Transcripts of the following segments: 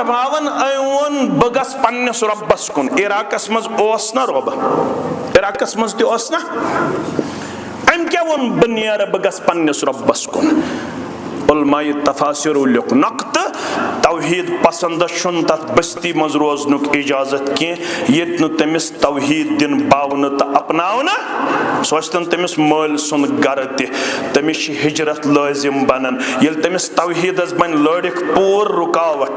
फरमावन ion bugs पन्नस रब्बस कुन। इराकस मज ओस ना रब, इराकस मज ते ओस ना, अम क्या वोन बनियार बगस पन्नस रब्बस कुन। उलमाए तफासिर लिख नक्त तौहीद पसंद शुन तथ बस्ती मज रोजनुक इजाजत की ये तमिस तौहीद दिन बावन तो अपनावन सोचन तमिस मल सुन गर तमिस हिजरत लाजिम बनन ये तमिस तौहीदस बन लड़िक पूर रुकावट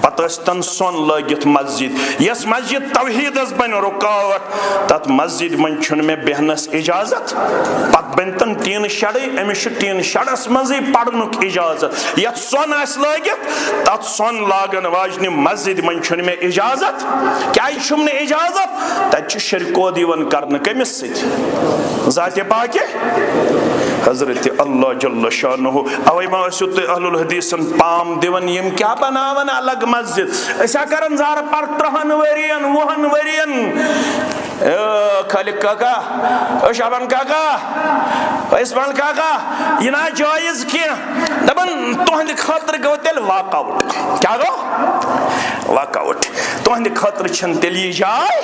पतन सोन लगित मस्जिद यस मस्जिद तौहीदस बन रुकावट तथ मस्जिद मन छुन में बेहनस इजाजत पत बन टीन शड़ अमिस टीन शड़स मजे पढ़नुक इजाजत यत सोन आस लगित तथ सोन लागन वाजन मस्जिद मन छुन में इजाजत क्या छुम ने इजाजत तत शरको दिवन करन कमिस सत जाते पाके हजरत अल्लाह जल्ल शानुहु अवै मा अहलुल हदीसन पाम दिवन यम क्या बनावन अलग मस्जिद ऐसा करन जार पर 30 वरियन 20 वरियन खालिक काका शाबान काका इस्माइल काका यह ना जायज क्या दबन तुहंद खातर गो तेल वाकआउट क्या गो वाकआउट तुहंद खातर छन तेल ये जाय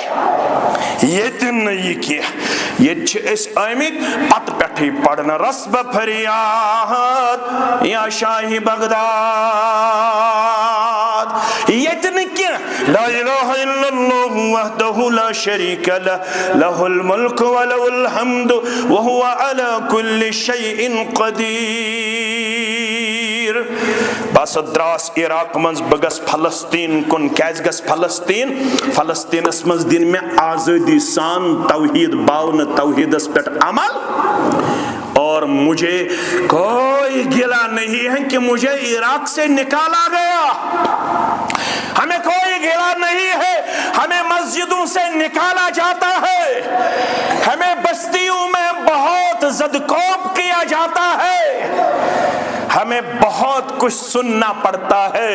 येतिन ये क्या ये आमित पत पे पढ़न रस्ब फरियाद या शाही बगदाद येतिन क्या ला इलाहा इल्लल्लाहु वहदहु ला शरीका लहु लहुल मुल्कु व लहुल हम्दु व हुवा अला कुल्लि शैइन कदीर। बस द्रास इराक मज बगस फलस्तीन कुन कैज गस फलस्तीन फलस्तीनस मज दिन में आजादी सान तौहीद बावन तौहीदस पे अमल और मुझे कोई गिला नहीं है कि मुझे इराक से निकाला गया, हमें कोई गिला नहीं है, हमें मस्जिदों से निकाला जाता है, हमें बस्तियों में बहुत ज़दकोब किया जाता है, हमें बहुत कुछ सुनना पड़ता है।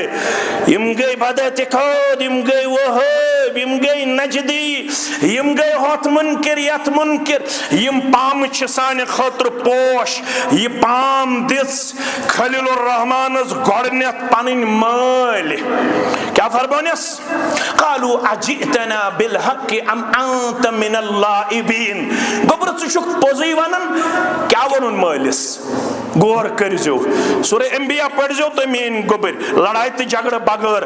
इम गई बदत खुद इम गई वहाब इम गई नजदी इम गई होत मुनकिर यत मुनकिर इम पाम साने खतर पोश ये पाम दिस खलीलुर रहमानस गोडनेथ पनिन माल क्या फरमानस कालू अजितना बिल हक अम अंत मिनल लाइबिन गोबर चुक पोजई वनन क्या वनुन मालिस गौर करिजो सूरह अंबिया पढ़जो तो मेन गोबर लड़ाई तो झगड़ बगैर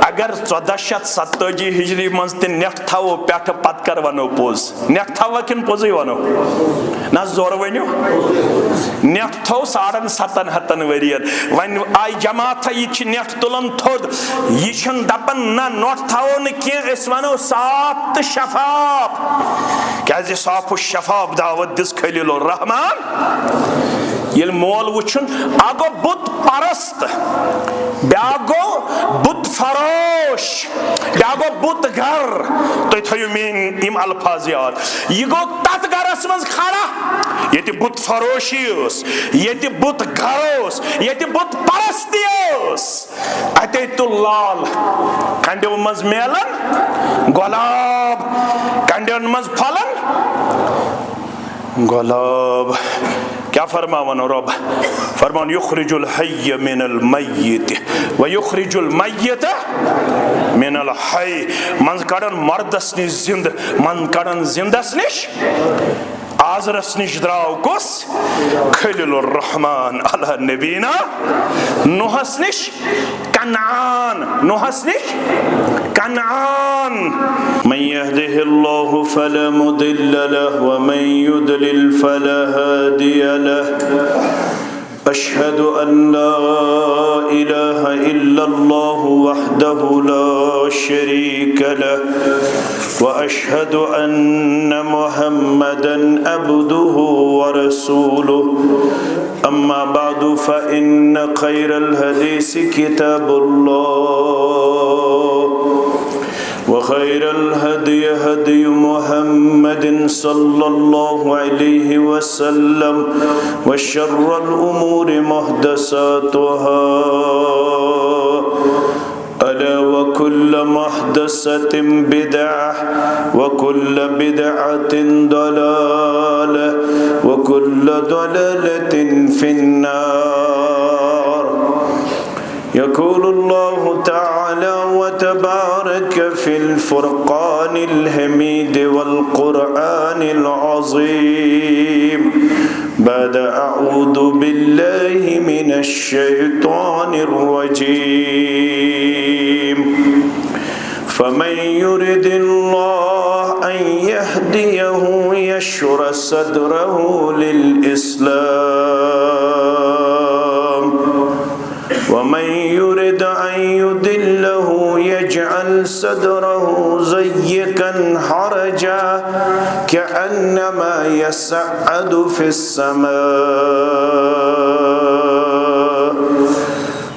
अगर 1427 हिजरी मज ते नेट थावो पेठ पत कर वनो पोज नेट थावा किन पोजई वनो ना जोर वनो नेट थो 7.5 वरियन वन आई जमात ये नेट तुलन थोद ये छन दपन ना नोट थावो न के इस वनो साफ शफाफ क्या जे साफ शफाफ दावत दिस खलीलुर रहमान ये मोल वुचन आगो बुत परस्त ब्यागो बुत फरोश ब्यागो बुत घर तो थयो मीन इम अल्फाज याद ये गो तत गरस मज खड़ा ये बुत फरोशियोस ये बुत घरोस ये बुत परस्तियोस अते तो लाल कंडे मज मेलन गुलाब कंडे मज फलन गुलाब क्या फरमावन रब फरमान युखरिजुल हय्य मिनल मय्यित व युखरिजुल मय्यित मिनल हय्य मन कड़न मर्दस निश जिंद मन कड़न जिंदस निश आजरस निश द्राव कुस खलीलुर रहमान अला नबीना नूहस निश कनान नूहस निश कनान मन यहदिहिल्लाहु फला मुदिल्ल लहु व मन युद्लिल फला हादिय लहु अशहदु अल्ला इलाहा इल्लल्लाहु वहदहु ला शरीक लहु व अशहदु अन्न मुहम्मदन अब्दुहु व रसूलुहु अम्मा बादु फ़इन्न खैरल हदीस किताबुल्लाह व खैरल हदी हदी मुहम्मदिन सल्लल्लाहु अलैहि वसल्लम व शर्रल उमूरि मुहदसातुहा अला व कुल्ल मुहदसतिन बिदअह व कुल्ल बिदअतिन दलालह व कुल्ल दलालतिन फिन्नार। يقول الله تعالى وتبارك في الفرقان الحميد والقرآن العظيم بعد أعوذ بالله من الشيطان الرجيم فمن يرد الله أن يهديه يشرح صدره للإسلام ومن يرد أن يضله يجعل صدره ضيقا حرجا كأنما يصعد في السماء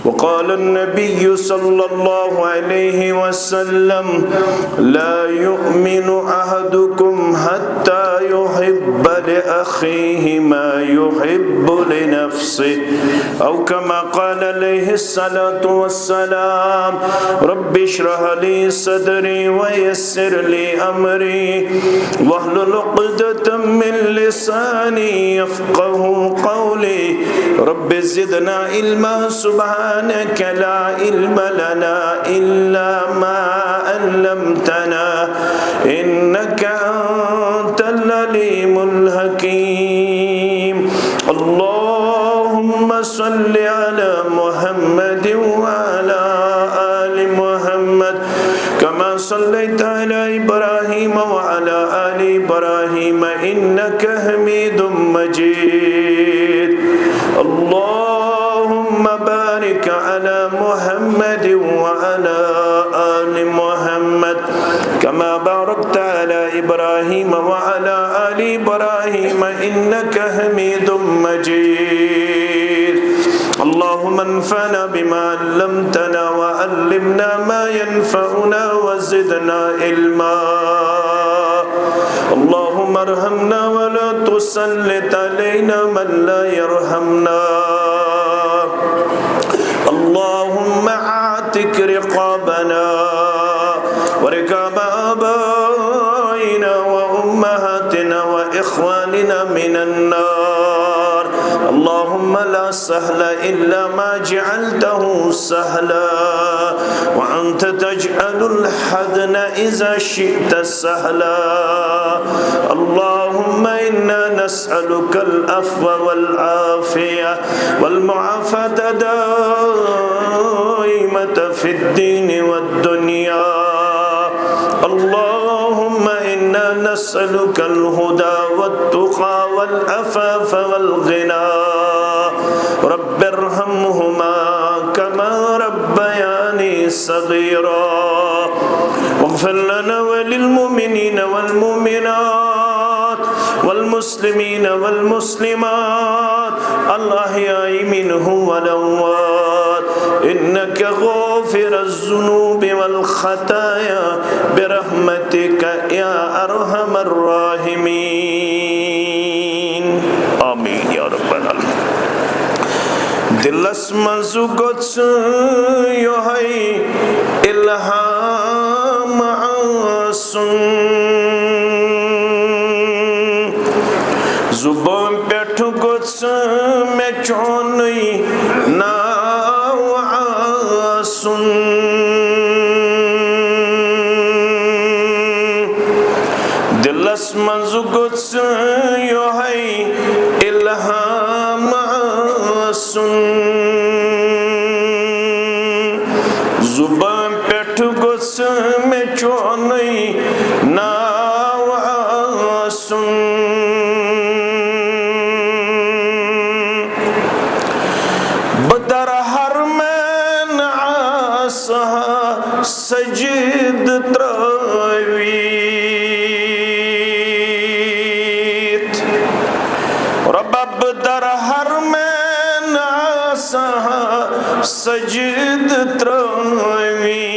وقال النبي صلى الله عليه وسلم لا يؤمن أحدكم حتى يحب لأخيه ما يحب لنفسه أو كما قال عليه الصلاة والسلام رب اشرح لي صدري ويسر لي أمري واحلل عقدة من لساني يفقه قولي رب زدنا علما سبحانك لا علم لنا إلا ما علمتنا إنك أنت العليم الحكيم اللهم صل على محمد وعلى آل محمد كما صليت على إبراهيم وعلى آل إبراهيم إنك حميد مجيد اللهم بارك على محمد وعلى آل محمد كما باركت على إبراهيم وعلى آل إبراهيم إنك حميد مجيد اللهم انفعنا بما علمتنا وعلمنا ما ينفعنا وزدنا علما اللهم ارحمنا ولا تسلط علينا من لا يرحمنا اللهم اعتق رقابنا ورقاب آبائنا وأمهاتنا وإخواننا من النار اللهم لا سهل إلا ما جعلته سهلا وأنت تجعل الحزن إذا شئت سهلا اللهم إنا نسألك العفو والعافية والمعافاة دائمة في الدين والدنيا اللهم إنا نسألك الهدى والتقى والعفاف والغنى رب ارحمهما كما ربياني صغيرا واغفر لنا وللمؤمنين والمؤمنات والمسلمين والمسلمات الأحياء منهم والأموات إنك غافر الذنوب والخطايا برحمتك يا أرحم الراحمين آمين يا رب العالمين دلس مزوجت يهي إلهام عاصم زبان بيتو قدس مجوني ناو عاصم دلس مزوجت يهي إلهام عاصم زبان بيتو قدس مجوني ناو عاصم سجد تراويت رباب در حرمين عصاها سجد تراويت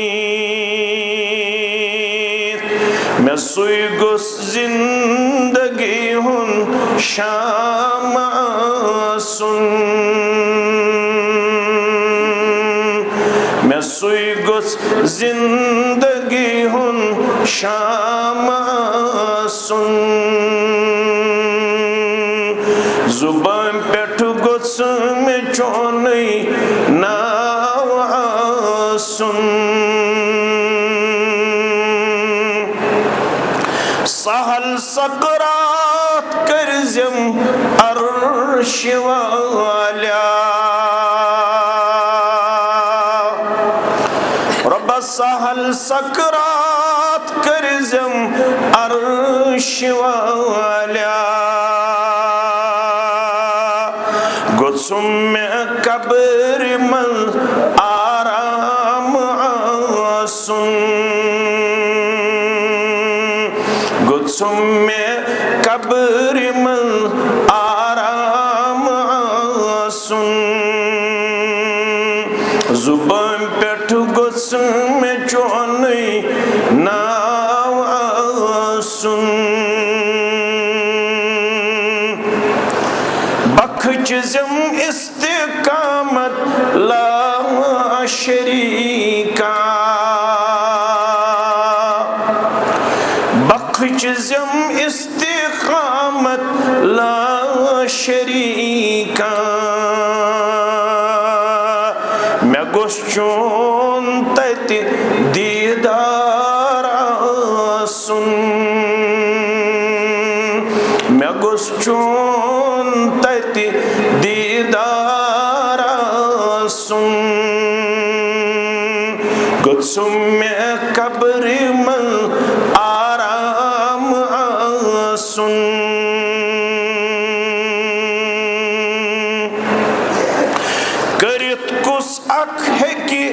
میں سوئی گس زندگی ہن شام سن میں سوئی گس زندگی ہن شام سن زبان پیٹھ گس میں چونی ناو सुन सहल सकरात करजम अर्श वाल्या रब सहल सकरात करजम अर्श वाल्या गुस्सुम में कब्र में आराम सुन गुस्सुम में कब्र में आराम सुन जुबान पेट गुस्सुम में चोनी नाव सुन बख्शम इस्तिकामत ला शरीका बख्शम इस्तिकामत ला शरीका मैं गुस्चून तति दीदार सुन मैं गुस्चून तति दीदार सुन गुस्सुम में कब्र में आराम सुन करित कुस अख है कि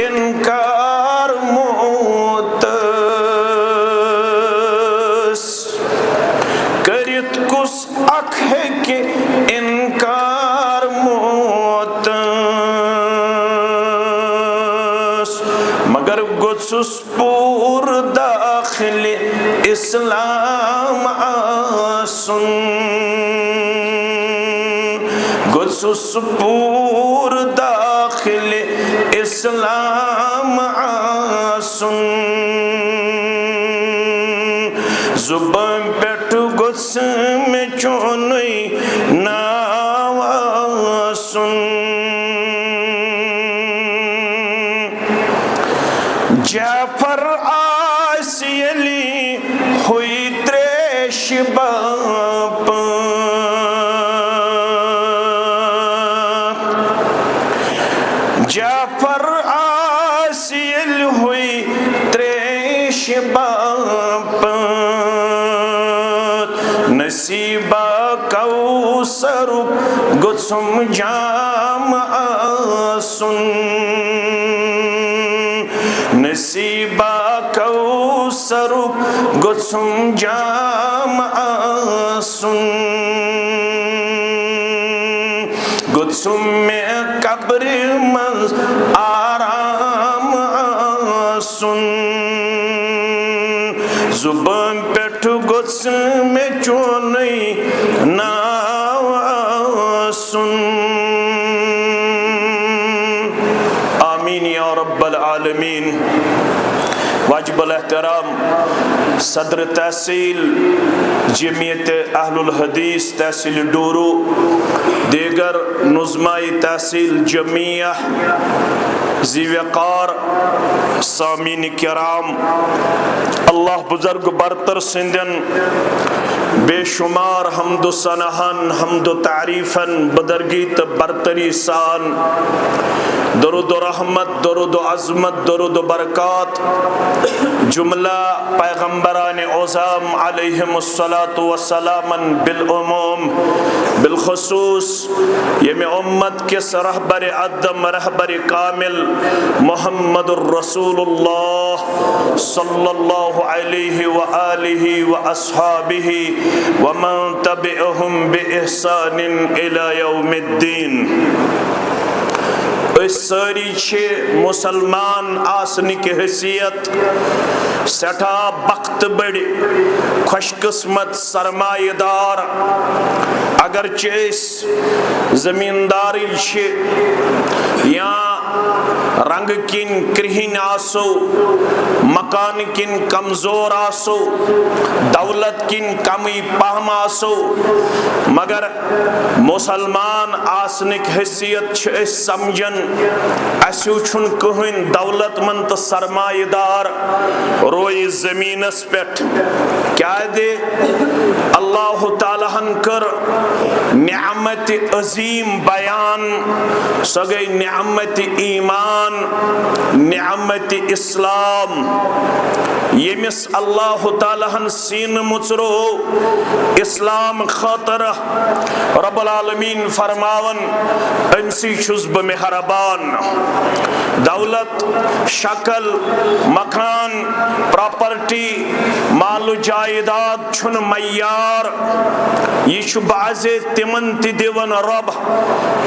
इनकार मोत करित कुस अख है कि इनकार मोत मगर गुस्सुस पूर दाखिल इस्लाम सुन गुस्सुस पूर दाखिल इस्लाम सुन जुबान पेट गुस्से में चोनी नाव सुन जाफर आसियली हुई त्रेश बाप जाफर आसियल हुई त्रेश बाप नसीबा कौसर गुस्सुम जाम सुन नसीबा कौसर गुस्सुम जाम सुन गुस्सुम में कब्र में आराम सुन जुबान पेट गुस्से में चोनी नाव सुन आमीन या रब्बल आलमीन वाजिबुल एहतराम सदर तहसील जमीयत अहलुल हदीस तहसील डोरू दीगर नुज़माई तहसील जमिया ज़ी-वक़ार सामीन किराम अल्लाह बुज़ुर्ग बरतर सिंधन बेशुमार हमदो सनहन हमदो तारीफन बदरगी त बरतरी सान दरुद रहमत दरुद अज़मत दरुद बरकत जुमला पैगम्बरान औज़ाम अलैहिमुस्सलातु वस्सलामन बिलउमूम बिलखुसूस यमे उम्मत के रहबर अदम रहबर कामिल मुहम्मदुर रसूलुल्लाह सल्लल्लाहु अलैहि व आलिहि व अस्हाबिहि व मन तबिअहुम बिइहसानिन इला यौमिद्दीन। सारी मुसलमान आसने की हैसियत सठा बख्त बड़ खुशकिस्मत सरमाएदार अगर जमींदारी या रंग किन कृहिन आसो, मकान किन कमजोर आसो, दौलत किन कमी पहम आसो, मगर मुसलमान आसनिक हैसियत समझन असु छुन कहीं दौलतमंद तो सरमायेदार रोई जमीनस पेट क्या दे अल्लाह तालाहन कर निअमत अजीम बयान सो गई निअमत ईमान, निअमत इस्लाम। यमिस अल्लाह तालाहन सीन मुचरो इस्लाम खातर रब्बुल आलमीन फरमावन अमसी छुस ब मेहरबान। दौलत, शक्ल, मकान, प्रॉपर्टी, माल जायदाद छुन मयार, यह बाज़े तिमन ति दिवन रब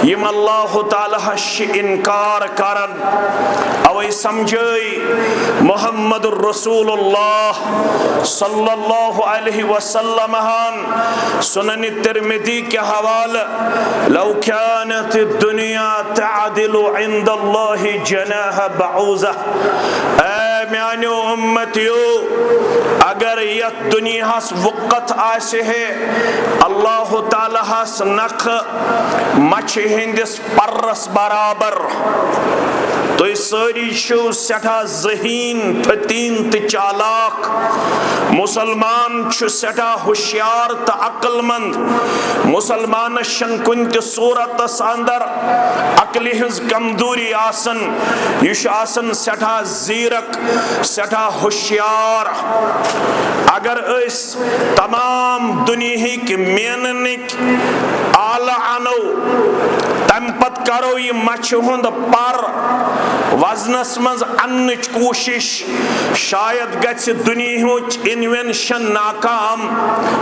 यम अल्लाह ताला इनकार करन। अवै समझई मोहम्मद रसूलुल्लाह सल्लल्लाहु अलैहि वसल्लम सुनन तिरमिज़ी के हवाले लौ कानत दुनिया तअदिलु इंदल्लाहि जनाह बऊज़ा, ऐ म्यानो उम्मतियो अगर यत दुनियास वक़्त आसे है अल्लाह तालास नख मछ हिंदिस परस बराबर, तो सारी शो सठा जहीन फतीन त चालाक, मुसलमान सठा होशियार तो अक्लमंद, मुसलमान कुन त सूरत अंदर अकल हज कमजोरी आसन, यह आसन सठा जीरक सठा होशियार। अगर अस तमाम दुनिया के मेननिक आला अनो तम पत करो यह मछ हुंद पर वजनस मज अन्नच कोशिश, शायद गछ दुनियाच इन्वेंशन नाकाम,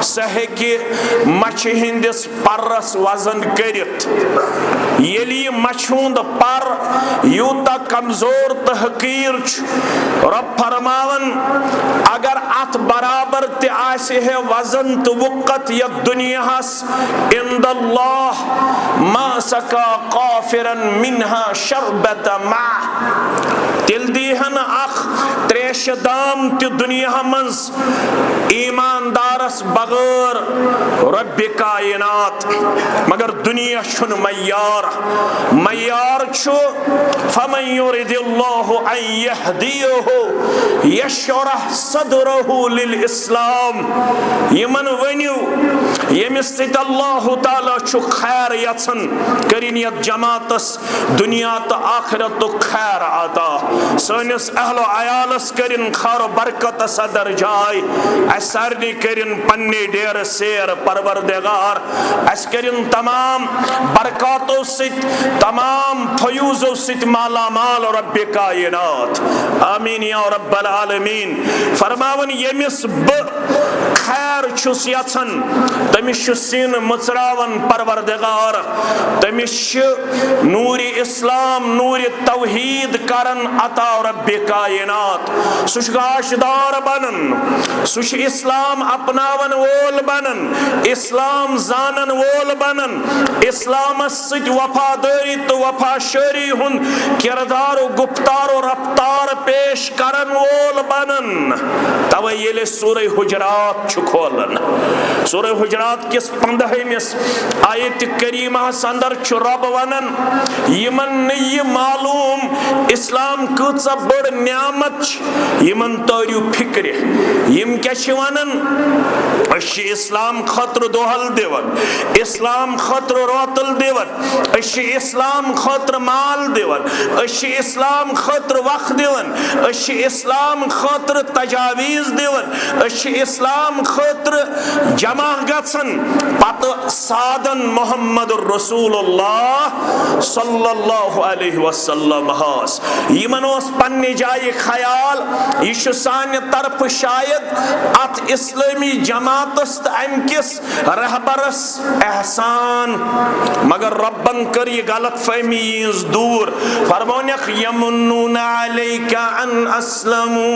सह मछ हिंदिस परस वजन करित। ये मछ हुंद पर यूता कमजोर तो हकीर रब फरमावन अगर अत बराबर ते आसे है वजन तो वक़्त या दुनियास इंदल्लाह मा सका काफिरन मिन्हा शरबत मा, तिल दीहन अख त्रेश दाम ते दुनिया मज ईमानदारस बगैर रब्बे कायनात। मगर दुनिया छुन मयार, मयार छु फमन युरिदिल्लाहु अन यहदियहु यशरह सदरहु लिल इस्लाम। यमन वनियो यमिस सित अल्लाह ताला छु खैर यछन करिन यत जमातस दुनिया तो आखिरत तो खैर आता, सनिस अहलो अयालस करिन खैर बरकत सदर जाय, असरनी करिन पन्ने डेर सेर परवरदिगार, अस करिन तमाम बरकतों से तमाम फयूजों से माला माल रब्बे कायनात। आमीन या रब्बल आलमीन। फरमावन यमिस खैर छुस यछन तमिश सीन मुचरावन परवरदिगार, तमिश नूरी इस्लाम नूरी तौहीद करन अता रब्बे कायनात। सुश गाशदार बनन, सुश इस्लाम अपनावन वोल बनन, इस्लाम जानन वोल बनन, इस्लाम सित वफादारी तो वफाशारी हुन किरदार गुफ्तार रफ्तार पेश करन वोल बनन। तवे ये सूरह हुजरात खोलन, सूरह हुजरात किस 15वें आयत करीमा अंदर रब वनन यमन नहीं मालूम इस्लाम कूचा बड़ नियामत यमन तोरियो फिक्र यम क्या वनन इस्लाम खतर दोहल देवन, इस्लाम खतर रोतल देवन, इस्लाम खतर माल देवन, इस्लाम खतर वक्त देवन, इस्लाम खतर तजावीज देवन, इस्लाम खतर जमा गसन पत सादन मोहम्मद रसूलुल्लाह सल्लल्लाहु अलैहि वसल्लम हास। यमन ओस पन्ने जाय ख्याल यह सान्य तरफ शायद अत इस्लामी जमातस अमकिस रहबरस एहसान, मगर रब्बन कर ये गलत फहमी दूर। फरमानक यमुन्नूना अलैका अन अस्लमू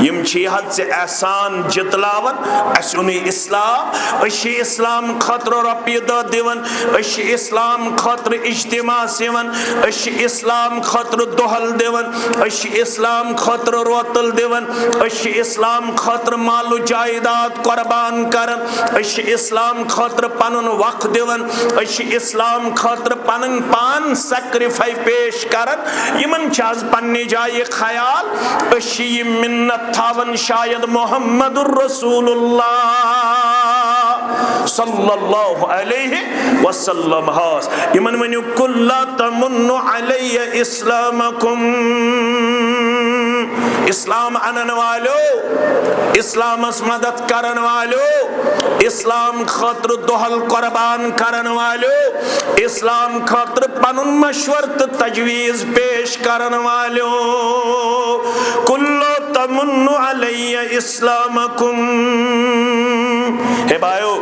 यम छी हद से एहसान जितलावन असुनी इस्लाम अशी इस्लाम खतर रपिय द दिवन अशी इस्लाम खतर इज्तिमा सेवन अशी इस्लाम खतर दोहल दिवन अशी इस्लाम खतर रोतल दिवन अशी इस्लाम खतर मालू जायदाद कुर्बान करन अशी इस्लाम खतर पनुन वक्त दिवन अशी इस्लाम खतर पनुन पान सैक्रिफाइस पेश करन यमन चाज पन्ने जाए ख्याल अशी मिन्नत थावन शायद मोहम्मदुर रसूलुल्लाह सल्लल्लाहु अलैहि वसल्लम हास यमन वनु कुल्ला तमुन्नु अलैया इस्लामकुम इस्लाम अनन वालो इस्लाम मदद करन वालो इस्लाम खतर दोहल कुर्बान करन वालो इस्लाम खतर पनुन मशवर तो तजवीज पेश करन वालो कुल्लो तमुन्नु अलैया इस्लामकुम हे भाइयों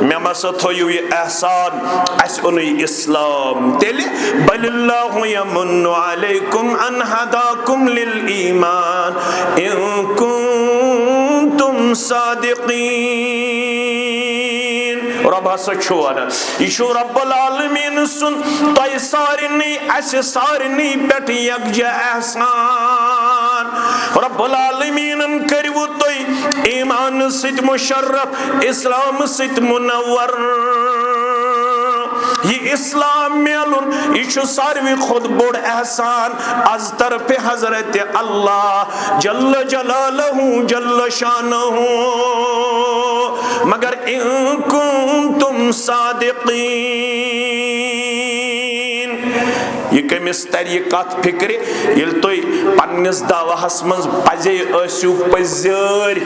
मैं मस थोयु ये एहसान अस उन्हें इस्लाम तेले बलिल्लाहु यमुन्नु अलैकुम अन हदाकुम लिल ईमान इन कुंतुम सादिकीन रब हसा छुआना यशु रब्बुल आलमीन सुन तय सारनी अस सारनी पेट यकजा एहसान रब्बुल आलमीन करिवु तय ईमान सित मुशर्रफ इस्लाम सित मुनव्वर ये इस्लाम मेलुन यह सारवी खुद बोड़ एहसान आज तरफ हजरत अल्लाह जल्ल जलालहू जल्ल शानहू मगर इन कुंतुम सादिकीन ये कमिस तर ये कत फिक्रे ये तुई पन्निस दावाहस मज पजे आसियो पजर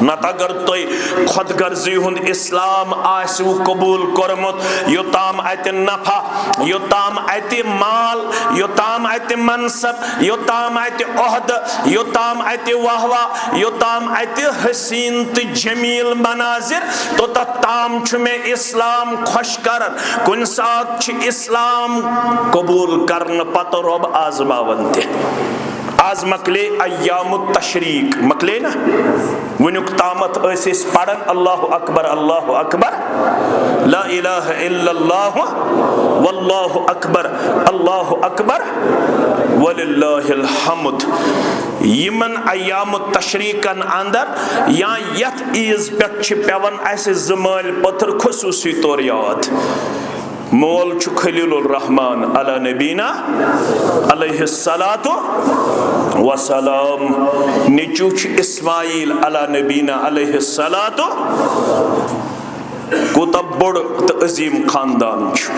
नत अगर तुई खुद गर्जी हुंद इस्लाम आसियो कबूल करमुत योताम अति नफा योताम अति माल योताम अति मनसब योताम अति ओहद योताम अति वाहवा योताम अति हसीन तो जमील मनाजिर तो ताम छु में इस्लाम खुश करन कुन सात छु इस्लाम कबूल करन पत रब आजमावन ते आज मकले अय्यामुत तशरीक मकले ना वनुक तामत ऐसे पढ़न अल्लाहु अकबर ला इलाहा इल्लल्लाह वल्लाहु अकबर वलिल्लाहिल हम्द यमन अय्यामुत तशरीकन अंदर या यत ईज पे पेवन ऐसे जमाल पत्थर खुसूसी तौर याद मोल छु खलीलुर रहमान अला नबीना अलैहिस्सलातु वसलाम निचु छु इस्माइल अला नबीना अलैहिस्सलातु कोता बड़ तो अजीम खानदान छु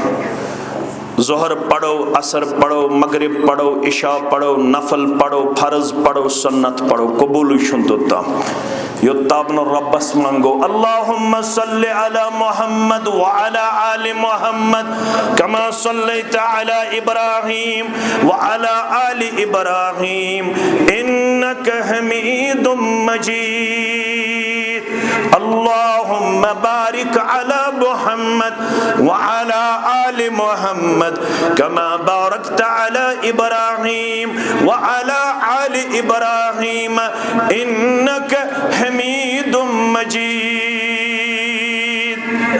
जोहर पढ़ो असर पढ़ो मगरिब पढ़ो इशा पढ़ो नफल पढ़ो फर्ज पढ़ो सुन्नत पढ़ो कबूल शुंतुता युत्ताबन रब्बस मंगो अल्लाहुम्मा सल्लि अला मुहम्मद व अला आलि मुहम्मद कमा सल्लैता अला इब्राहीम व अला आलि इब्राहीम इन्नका हमीदुम मजीद अल्लाहुम्मा बारिक अला मुहम्मद व अला आलि मुहम्मद कमा बारकता अला इब्राहीम व अला आलि इब्राहीम इन्नका हमीदुम मजीद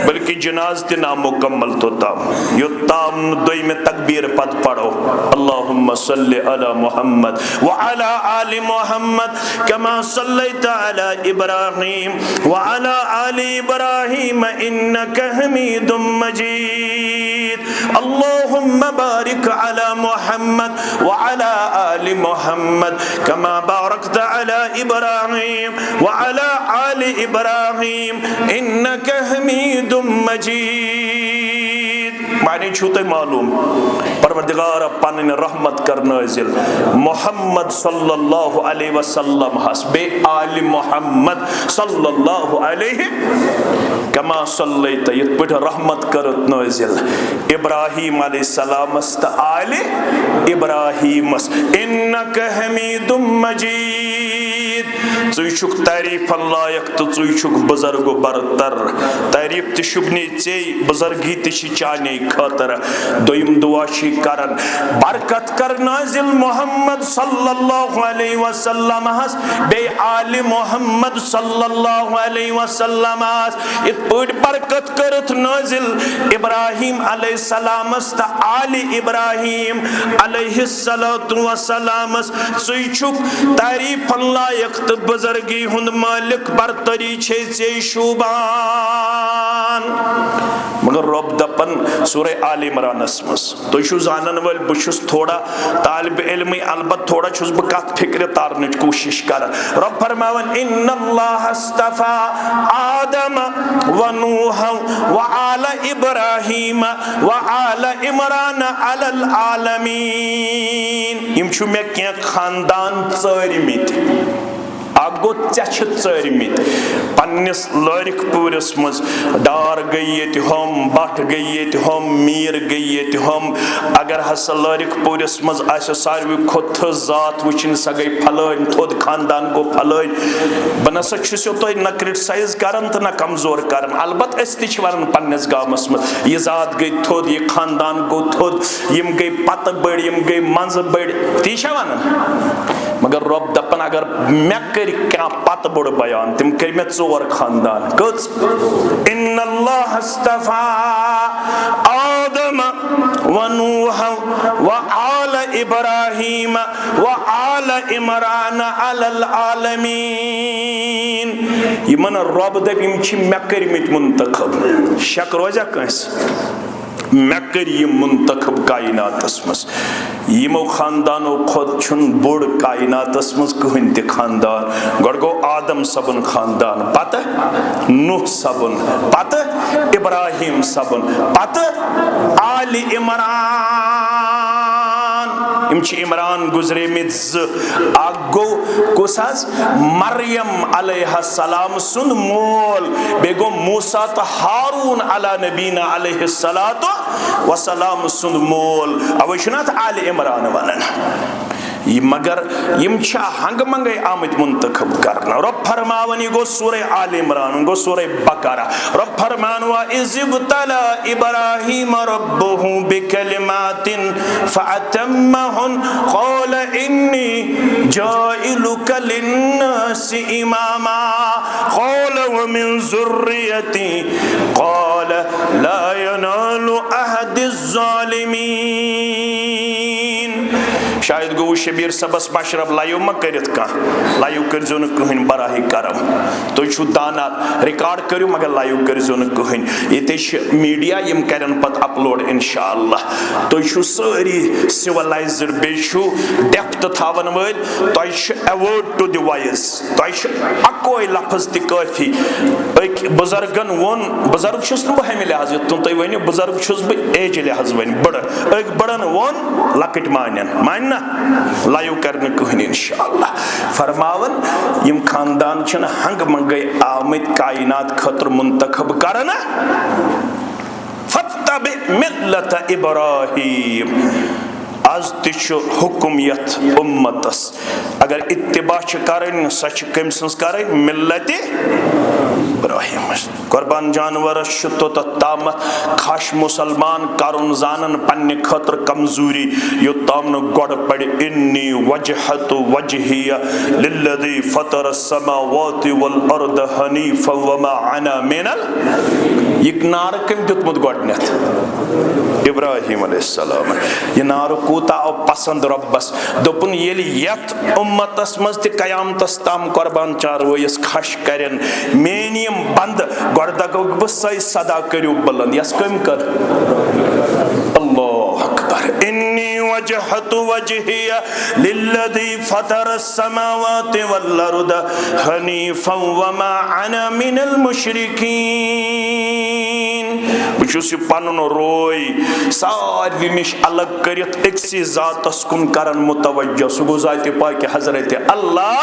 बल्कि जनाज़त नामुकम्मल तो ताम यो ताम दोई में तकबीर पद पढ़ो अल्लाहुम्मा सल्लि अला मुहम्मद व अला आलि मुहम्मद कमा सल्लैता अला इब्राहीम व अला आलि इब्राहीम इन्नका हमीदुम मजीद अल्लाहुम्मा बारिक अला मुहम्मद व अला आलि मुहम्मद कमा बारकता अला इब्राहीम व अला आलि इब्राहीम इन्नका हमीदुम मजीद माने छूते मालूम परवरदिगार पन रहमत कर नाजिल मोहम्मद सल्लल्लाहु अलैहि वसल्लम हस्बे आलि मोहम्मद सल्लल्लाहु अलैहि कमा सल्लैता यत पठ रहमत करत नाजिल इब्राहीम अलैहिस्सलाम मस्त आलि इब्राहीम इन्नका हमीदुम मजीद चुक तारीफ लायक तो चुक बुजुर्ग बरतर तारीफ तो शुभनी चे बुजुर्गी तो चाने खतर दोयम दुआ करन बरकत कर नाजिल मोहम्मद सल्लल्लाहु अलैहि वसल्लम बे आले मोहम्मद सल्लल्लाहु अलैहि वसल्लम इत पड़ बरकत करत नाजिल इब्राहिम अलैहिस्सलाम ता आले इब्राहिम अलैहिस्सलातु वसलाम चुक तारीफ लायक तो बुजुर्गी हुंद मालिक बरतरी छे शुबान मगर रब दपन सूरह आल इमरान मस तो जानन वाल बहुस थोड़ा तालिब इल्म अलबत थोड़ा छुस बह कत फिक्र तारन कोशिश कर रब फरमावन इन्नल्लाह अस्तफा आदम व नूह व आल इब्राहिम व आल इमरान अलल आलमीन यम छु मे के खानदान चरमित अगो चरमित पन्निस लरिक पूरस मज डार गई ये हम बट गई ये हम मीर गई ये हम अगर हसा लरिक पूरस मज आसे सारवी खुद जात वुचिन सा गई फलन थोद खानदान गो फलन बनसा छुसो तो न क्रिटिसाइज करन तो न कमजोर करन अलबत अस तिछ वरन पन्निस गामस मज ये जात गई थोद ये खानदान गो थोद यम गई पत बड़ यम गई मंज बड़ तीछा वनन मगर रब दपन अगर मे कर क्या पत बड़ बयान तिम कर मे चोर खानदान कच इन्नल्लाह अस्तफा आदम व नूह व आल इब्राहिम व आल इमरान अलल आलमीन यमन रब दप यम छ मे करमित मुंतखब शक रोजा कस मे कर ये मुंतखब कायनातस मज यमो खानदानो खुद छुन बोड़ कायनातस मज कहन ते खानदान गड गो आदम सबन खानदान पत नूह सबन पत इब्राहिम सबन पत आल इमरान इमरान गुजरे में आगो कुसाज मरियम अलैहिस्सलाम सुन मोल बेगो मूसा तो हारून अला नबीना अलैहिस्सलातु वसलाम सुन मोल अवशनात आल इमरान वनन मगर यम हंग मंगे आमत मुंतखब करना रब फरमावन गो सूरह आल इमरान गो सूरह बकरा रब फरमान व इज़्बतला इब्राहीम रब्बुहु बिकलिमातिन फअतम्महुन क़ाल इन्नी जाइलुका लिन्नासि इमामा क़ाल व मिन ज़ुर्रियती क़ाल ला यनालु अहदिज़ ज़ालिमीन शायद गो शबीर सबस मशरब लाइव मा करित का लाइव करजो न कहन बराही करम तो छु दाना रिकॉर्ड करियो मगर लाइव करजो न कहन ये मीडिया यम करन पत अपलोड इंशाअल्लाह तो छु सारी सिविलाइज्ड बेशु डेप्थ थावन वल तो अवार्ड टू द वॉइस तो अकोय लफ्ज त काफी एक बुजुर्गन वन बुजुर्ग छुस न बहम लिहाज तुम तो वनी बुजुर्ग छुस ब एज लिहाज वन बड़ एक बड़न वन लकट मानन मानना लाइव करने कहन इंशाअल्लाह फरमावन यम खानदान छन हंग मंगे आमद कायनात खतर मुंतखब करना फत्तबि मिल्लत इब्राहीम आज तिछु हुकुमियत उम्मतस अगर इत्तिबा करन सच कम संस्कार मिल्लत इब्राहीम कुर्बान जानवर शुतो तम खाश मुसलमान करुन जानन पन्ने खतर कमजोरी योताम न गड पड़ इन्नी वजहतु वजहिया लिल्लज़ी फतर अस्समावाति वल अर्द हनीफा वमा अना मिनल ये नार कम दितमुत गडनेथ इब्राहीम अलैहिस्सलाम ये नार कूता पसंद रब्बस दोपुन येली यत उम्मतस मज त कयामतस ताम कुर्बान चारवयस खश करन मेनियम बंद गडदगो बसै सदा करियो बुलंद यस कम कर अल्लाहु अकबर इन्नी वजहतु वजहिया लिल्लज़ी फतर अस्समावाति वल अर्द हनीफा वमा अना मिनल मुशरिकीन बुझुस पनुन रोय सारी निश अलग करित एकसी जातस कुन करन मुतवज्जह सुगो जाते पाक हजरत अल्लाह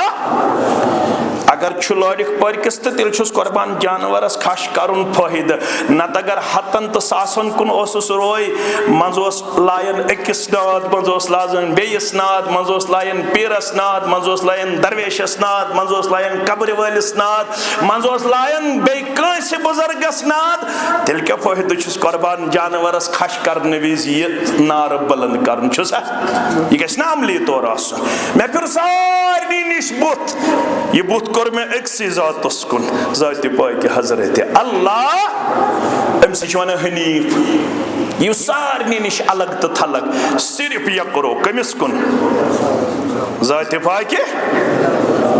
अगर लड़क परकिस तो तेल कुर्बान जानवरस खश करुन फायद नत अगर हतन तो सासन कुन रोय मज लायन अकिस नाद मज लाजन बेस नाद मज लायन पीरस नाद मज लायन दरवेशस नाद मज लायन कब्र वालिस नाद मज लायन बेस बुजुर्गस नाद तेल क्या फायद कुर्बान जानवरस खश करने विज यह नार बुलंद कर यह गि अमली तौर मे फिर सारे निश बुत यह बुत कोर मे अक्सी जातस कुन जात पाक हजरत अल्लाह अम्स वन हनीफ यह सारे निश अलग तो थलग सिर्फ यह करो कमिस कुन जात पाक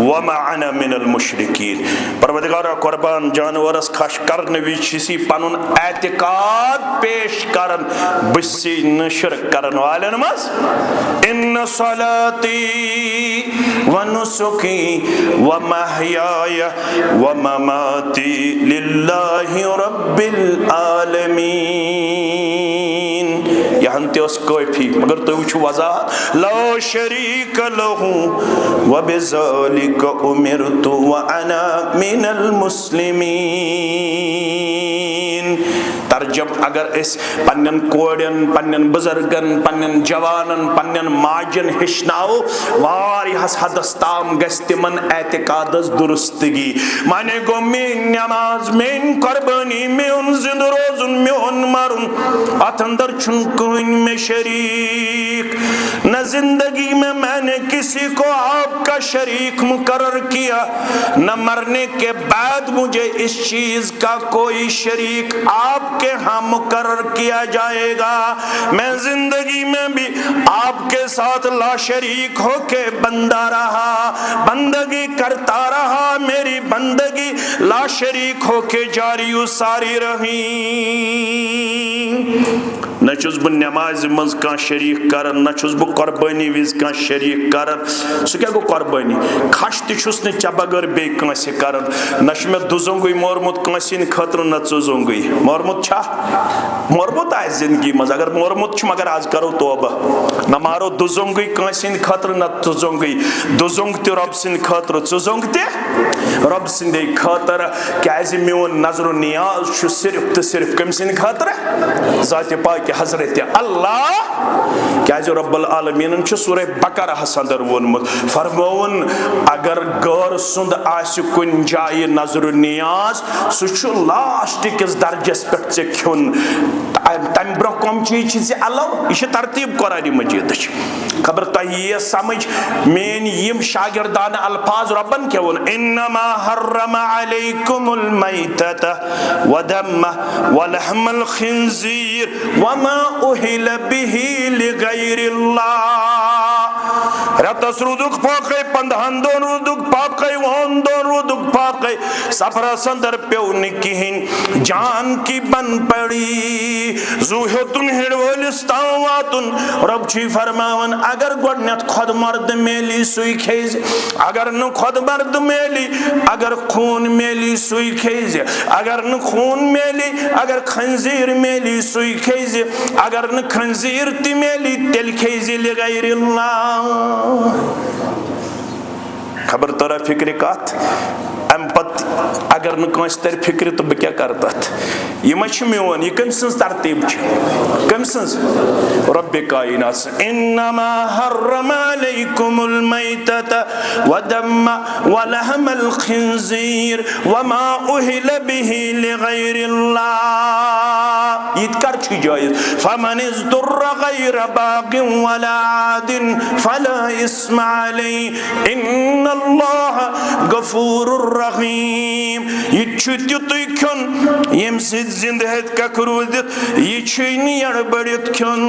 वमा अना मिनल मुशरिकीन परवरदिगारा कुर्बान जानवरस खश करने विसी पनुन एतिकाद पेश करन बसी न शिरक करन वालन मस इन सलाती व नुसुकी व महयाय व ममाती लिल्लाहि रब्बिल आलमीन यहाँ तस काफी मगर तुम वो वजाहत ला शरीक लहू व बिज़ालिक उमिरतु व अना मिनल मुस्लिमीन तर्जम अगर इस पन्नन कोड़न पन्नन बुजुर्गन पन्नन जवानन पन्नन माजन हिश्नाओ वारिहस हदस ताम गस तिमन एतिकादस दुरुस्तगी माने गो मेन नमाज मेन कुर्बानी मेन जिंद रोजुन मेन मरुन अतंदर छुन कोइन में शरीक न जिंदगी में मैंने किसी को आपका शरीक मुकर्रर किया न मरने के बाद मुझे इस चीज का कोई शरीक आपके यहाँ मुकर्रर किया जाएगा। मैं जिंदगी में भी आपके साथ ला शरीक होके बंदा रहा, बंदगी करता रहा, मेरी बंदगी ला शरीक होके जारी सारी रही। न छुस बह नमाज मज कह शरीक कर, न छुस बह कुर्बानी विज कह शरीक कर। सह क्या गो कुर्बानी? खश तुस न चे बगैर बे कंसे कर। न मे दुजोंगुई मोरमुत कंसिन खतर न चुजोंगुई मोरमुत छा मोरमुत आए जिंदगी मज अगर मोरमुत मगर आज करो तोबा न मारो दुजोंगुई कंसिन खतर न चुजोंगुई दुजोंग ते रब सिंद खतर चुजोंग ते रब सिंद खतर क्या मोन नजर नियाज सिर्फ तो सिर्फ कम सिंद खतर जात पाक हजरत अल्लाह क्या रब्बुल आलमीन सूरह बकरा अंदर वोनमुत फरमोन अगर गौर सुंद आसि कुन जाय नजर नियाज सह लास्ट किस दर्जस पे ऐ खुन तम ब्रो कम चीज अलव यह तरतीब कुरान मजीद खबर तह यह समझ मेन यम शागिर्दान अल्फाज रब्बन क्या वोन इन्नमा हर्रमा अलैकुमुल मैतत व दम व लहमल खिंजीर व मा उहिल बिही लिगैरिल्लाह। रतस रुदुक फाके पंदहन दोन रुदुक फाके वन दोन रुदुक फाके सफरा संदर प्यो निकिन जान की बन पड़ी जुहतुन हिड़वलिस्तान वातुन रब छी फरमावन अगर गोडनेथ खुद मर्द मेली सुई खेज अगर न खुद मर्द मेली अगर खून मेली सुई खेज अगर न खून मेली अगर खंजीर मेली सुई खेज अगर न खंजीर ति मेली तेल खेज लिगैरिल्लाह। खबर तोरा फिक्र कत अम पत अगर न तर फिक्र तो बह क्या कर तथ यह मोन यह कम सज तरतीब कम सज रब्बे कायनात इन्नमा हर्रमा अलैकुमुल मैतत व दम व लहमल खिंजीर व मा उहिल बिही लिगैरिल्लाह। ईद कर छी जायज फमन इज़्दुर्र गैर बागिन वला आदिन फला इस्मा अलैहि इन्नल्लाह गफूरुर रहीम। यह तुत खुन यम जिंद हेत कख रूदित यह बढ़ित खुन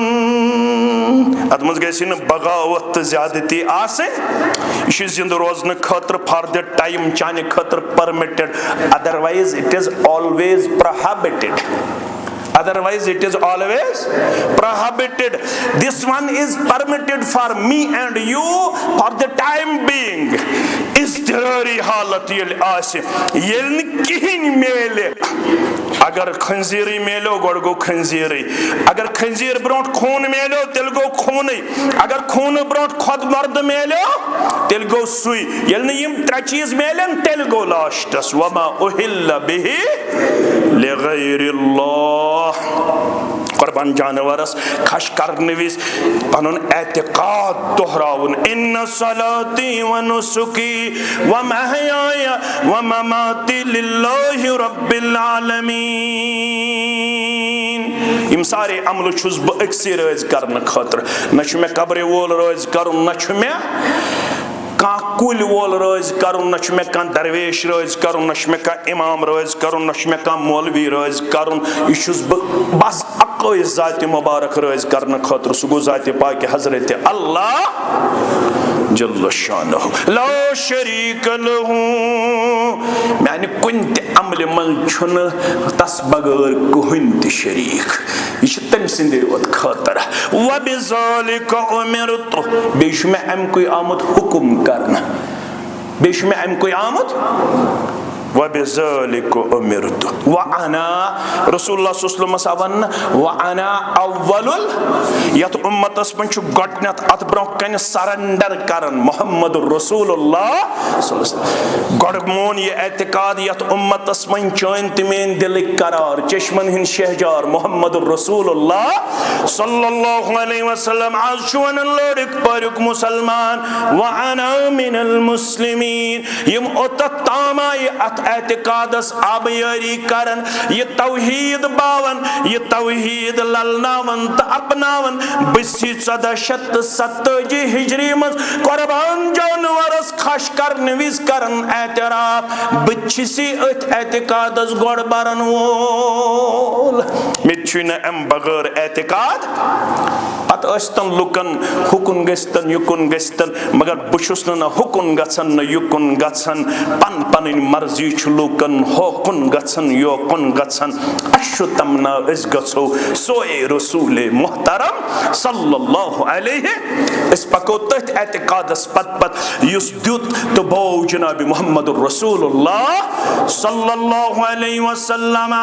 अत मज गि बगावत तो ज्यादती यह जिंद रोजन खतर फॉर द टाइम चाने खतर permitted otherwise it is always prohibited otherwise it is always prohibited. This one is permitted for me and you for the time being. इस हालत ये आसे ये किहिन मेले अगर खंजीर मेलो गोड़ गो खंजीर, अगर खंजीर ब्रोट खून मेलो तेल गो खून, अगर खून ब्रोट खुद मर्द मेलो तेल गो सुई, येल न यम त्रे चीज मेलन तेल गो लास्टस वमा उहिल्ल बिही लिगैरिल्लाह। कुर्बान जानवरस खश करने विज पनुन एतिकाद दोहराउन, इन्न सलाती व नुसुकी व महयाय व ममाती लिल्लाहि रब्बिल आलमीन। इम सारे अमल छुस बह अक्सी रज करने खतर, न छु में कब्र वोल रज करुन, न छु में का कुल वोल रज करुन, न छु में का दरवेश रज करुन, न छु में का इमाम रज करुन, न छु में का मौलवी रज करुन। इशुस बस अक्को जात मुबारक रज करने खतर सु गो जात पाक हजरत अल्लाह जल्ल शानहु ला शरीक लहू। यानी कुन ते अमल मन छुन तस बगैर कुहन ते शरीक, यह तम सिंदे योत खतर। व बिज़ालिका उमिरतु, बेश में अमको आमद हुक्म करना, बेश में अमको आमद व बिज़ालिका उमिरतु व अना रसूलुल्लाह सल्लल्लाहु अलैहि वसल्लम व अना अव्वलुल, यत उम्मतस मन छु गडनत अत ब्रो कन सरेंडर करन मोहम्मद रसूलुल्लाह सल्लल्लाहु अलैहि वसल्लम। गड मोन ये एतिकाद यत उम्मतस मन चैन तमेन दिल करार चश्मन हिन शहजार मोहम्मद रसूलुल्लाह सल्लल्लाहु अलैहि वसल्लम। आज शुन लोडिक परक मुसलमान व अना मिनल मुस्लिमीन, यम ओत तामाय अत एतिकादस आबयारी करन, ये तौहीद बावन, ये तौहीद ललनावन त अपनावन। बसी 1470 हिजरी मज कुर्बान जानवरस खश करने विज करन एतराफ, बच्ची अत एतिकादस गोड़ बरन वोल। मिछु न अम बगैर एतिकाद पत अस्तन लुकन हुकुन गस्तन युकुन गस्तन, मगर बुशुस न हुकुन गसन न युकुन गसन, पन पन मर्जी लुकन होकुन गसन योकुन गसन। अशु तमना इस गसो सोए रसूल मोहतरम सल्लल्लाहु अलैहि, इस पको तथ एतिकादस पत पत युस द्युत तो बो जनाब मोहम्मद रसूलुल्लाह सल्लल्लाहु अलैहि वसल्लम।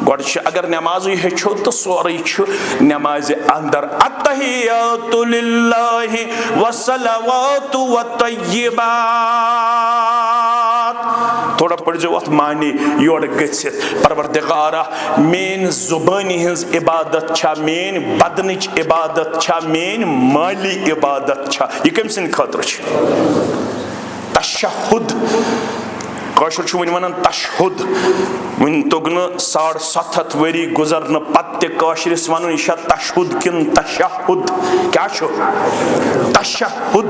गोड़ अगर नमाज हेचो तो सोरे नमाज अंदर अत्तहियातु लिल्लाहि व सलावातु व तय्यिबात। थोड़ा पड़ जो अत मानी योड़ गसित परवरदिगारा मेन जुबानी हज इबादत छा, मेन बदनिच इबादत छा, मेन माली इबादत छा, यह कम सिन खतर छ तशहुद। कशुर वन वन तशहुद, वन तोगन 750 वरी गुजरन पत्ते कशरिस वन यह तशहुद किन तशहुद, क्या छो तशहुद।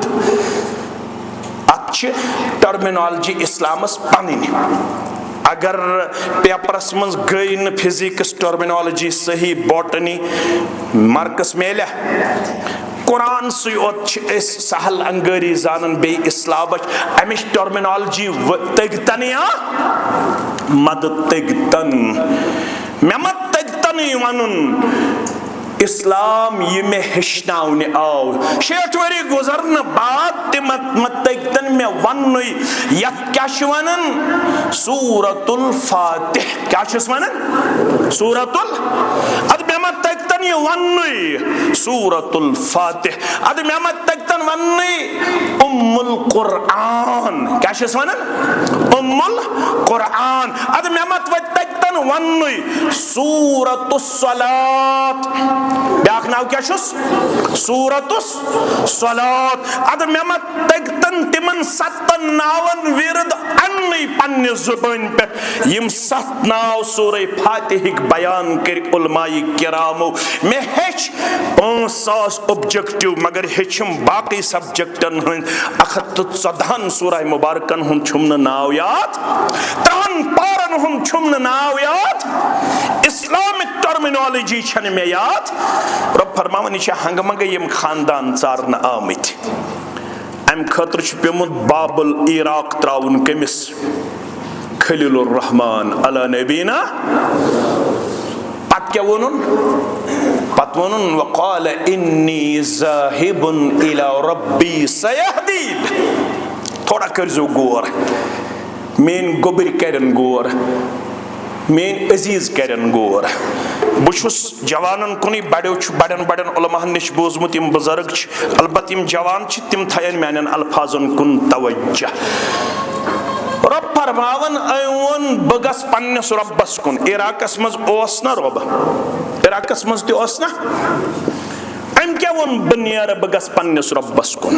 टर्मिनोलॉजी इस्लामस पनी, अगर पेपरस मज गई न फिजिक्स टर्मिनोलॉजी सही, बॉटनी मार्कस मेल्या, कुरान सोत सहल अंगरी जानन बे इस्लाम अमिश टर्मिनोलॉजी तगतन या मद तगतन, मे मत तगतन वन इस्लाम ये में हेचनाउने आव। 60 वरी गुजरन बाद मत तगतन में वन यत क्या वनन सूरतुल फातिह, क्या वनन सूरतुल, अद मे मत तगतन ये वन सूरतुल फातिह, अद मे मत तगतन वन उम्मुल कुरान, क्या वनन उम्मुल कुरान, अद मे मत तगतन वन सूरतुस सलात, ब्याक नाव क्या सूरतुस सलात। अदर मे मत तगतन तिमन 7 नावन विरद अन्नी पन्ने जुबान पे, यम 7 नाव सूरह फातिह बयान कर उलमाई किरामो। मे हेच 5000 ऑब्जेक्टिव, मगर हेचम बाकी सब्जेक्टन हन 114 सूरह मुबारकन हुन छुमन नाव याद, 3 पारन हुन छुमन नाव याद, इस्लामिक टर्मिनोलॉजी छन में याद। रब फरमावन यह हंगमग यम खानदान चारन आमत, अम खतर पेमुत बाबुल इराक त्राउन कमिस खलीलुर रहमान अला नबीना। पत क्या वोनुन, पत वोनुन वक़ाल इन्नी ज़ाहिबुन इला रब्बी सयहदीन। थोड़ा कर जो गौर मेन गोबर करन गौर, मेन अजीज करन गौर। बुछुस जवानन कुनी बड़न बड़न उलमाहन निश बोजमुत यम बुजुर्ग अलबत्त यम जवान तिम थयन मैनन अल्फाजन कुन तवज्जह। रब फरमावन अयोन बगस पन्नस रब्बस कुन। इराकस मज ओस ना रब, इराकस मज ते ओस ना अम क्या वोन बनियार बगस पन्नस रब्बस कुन।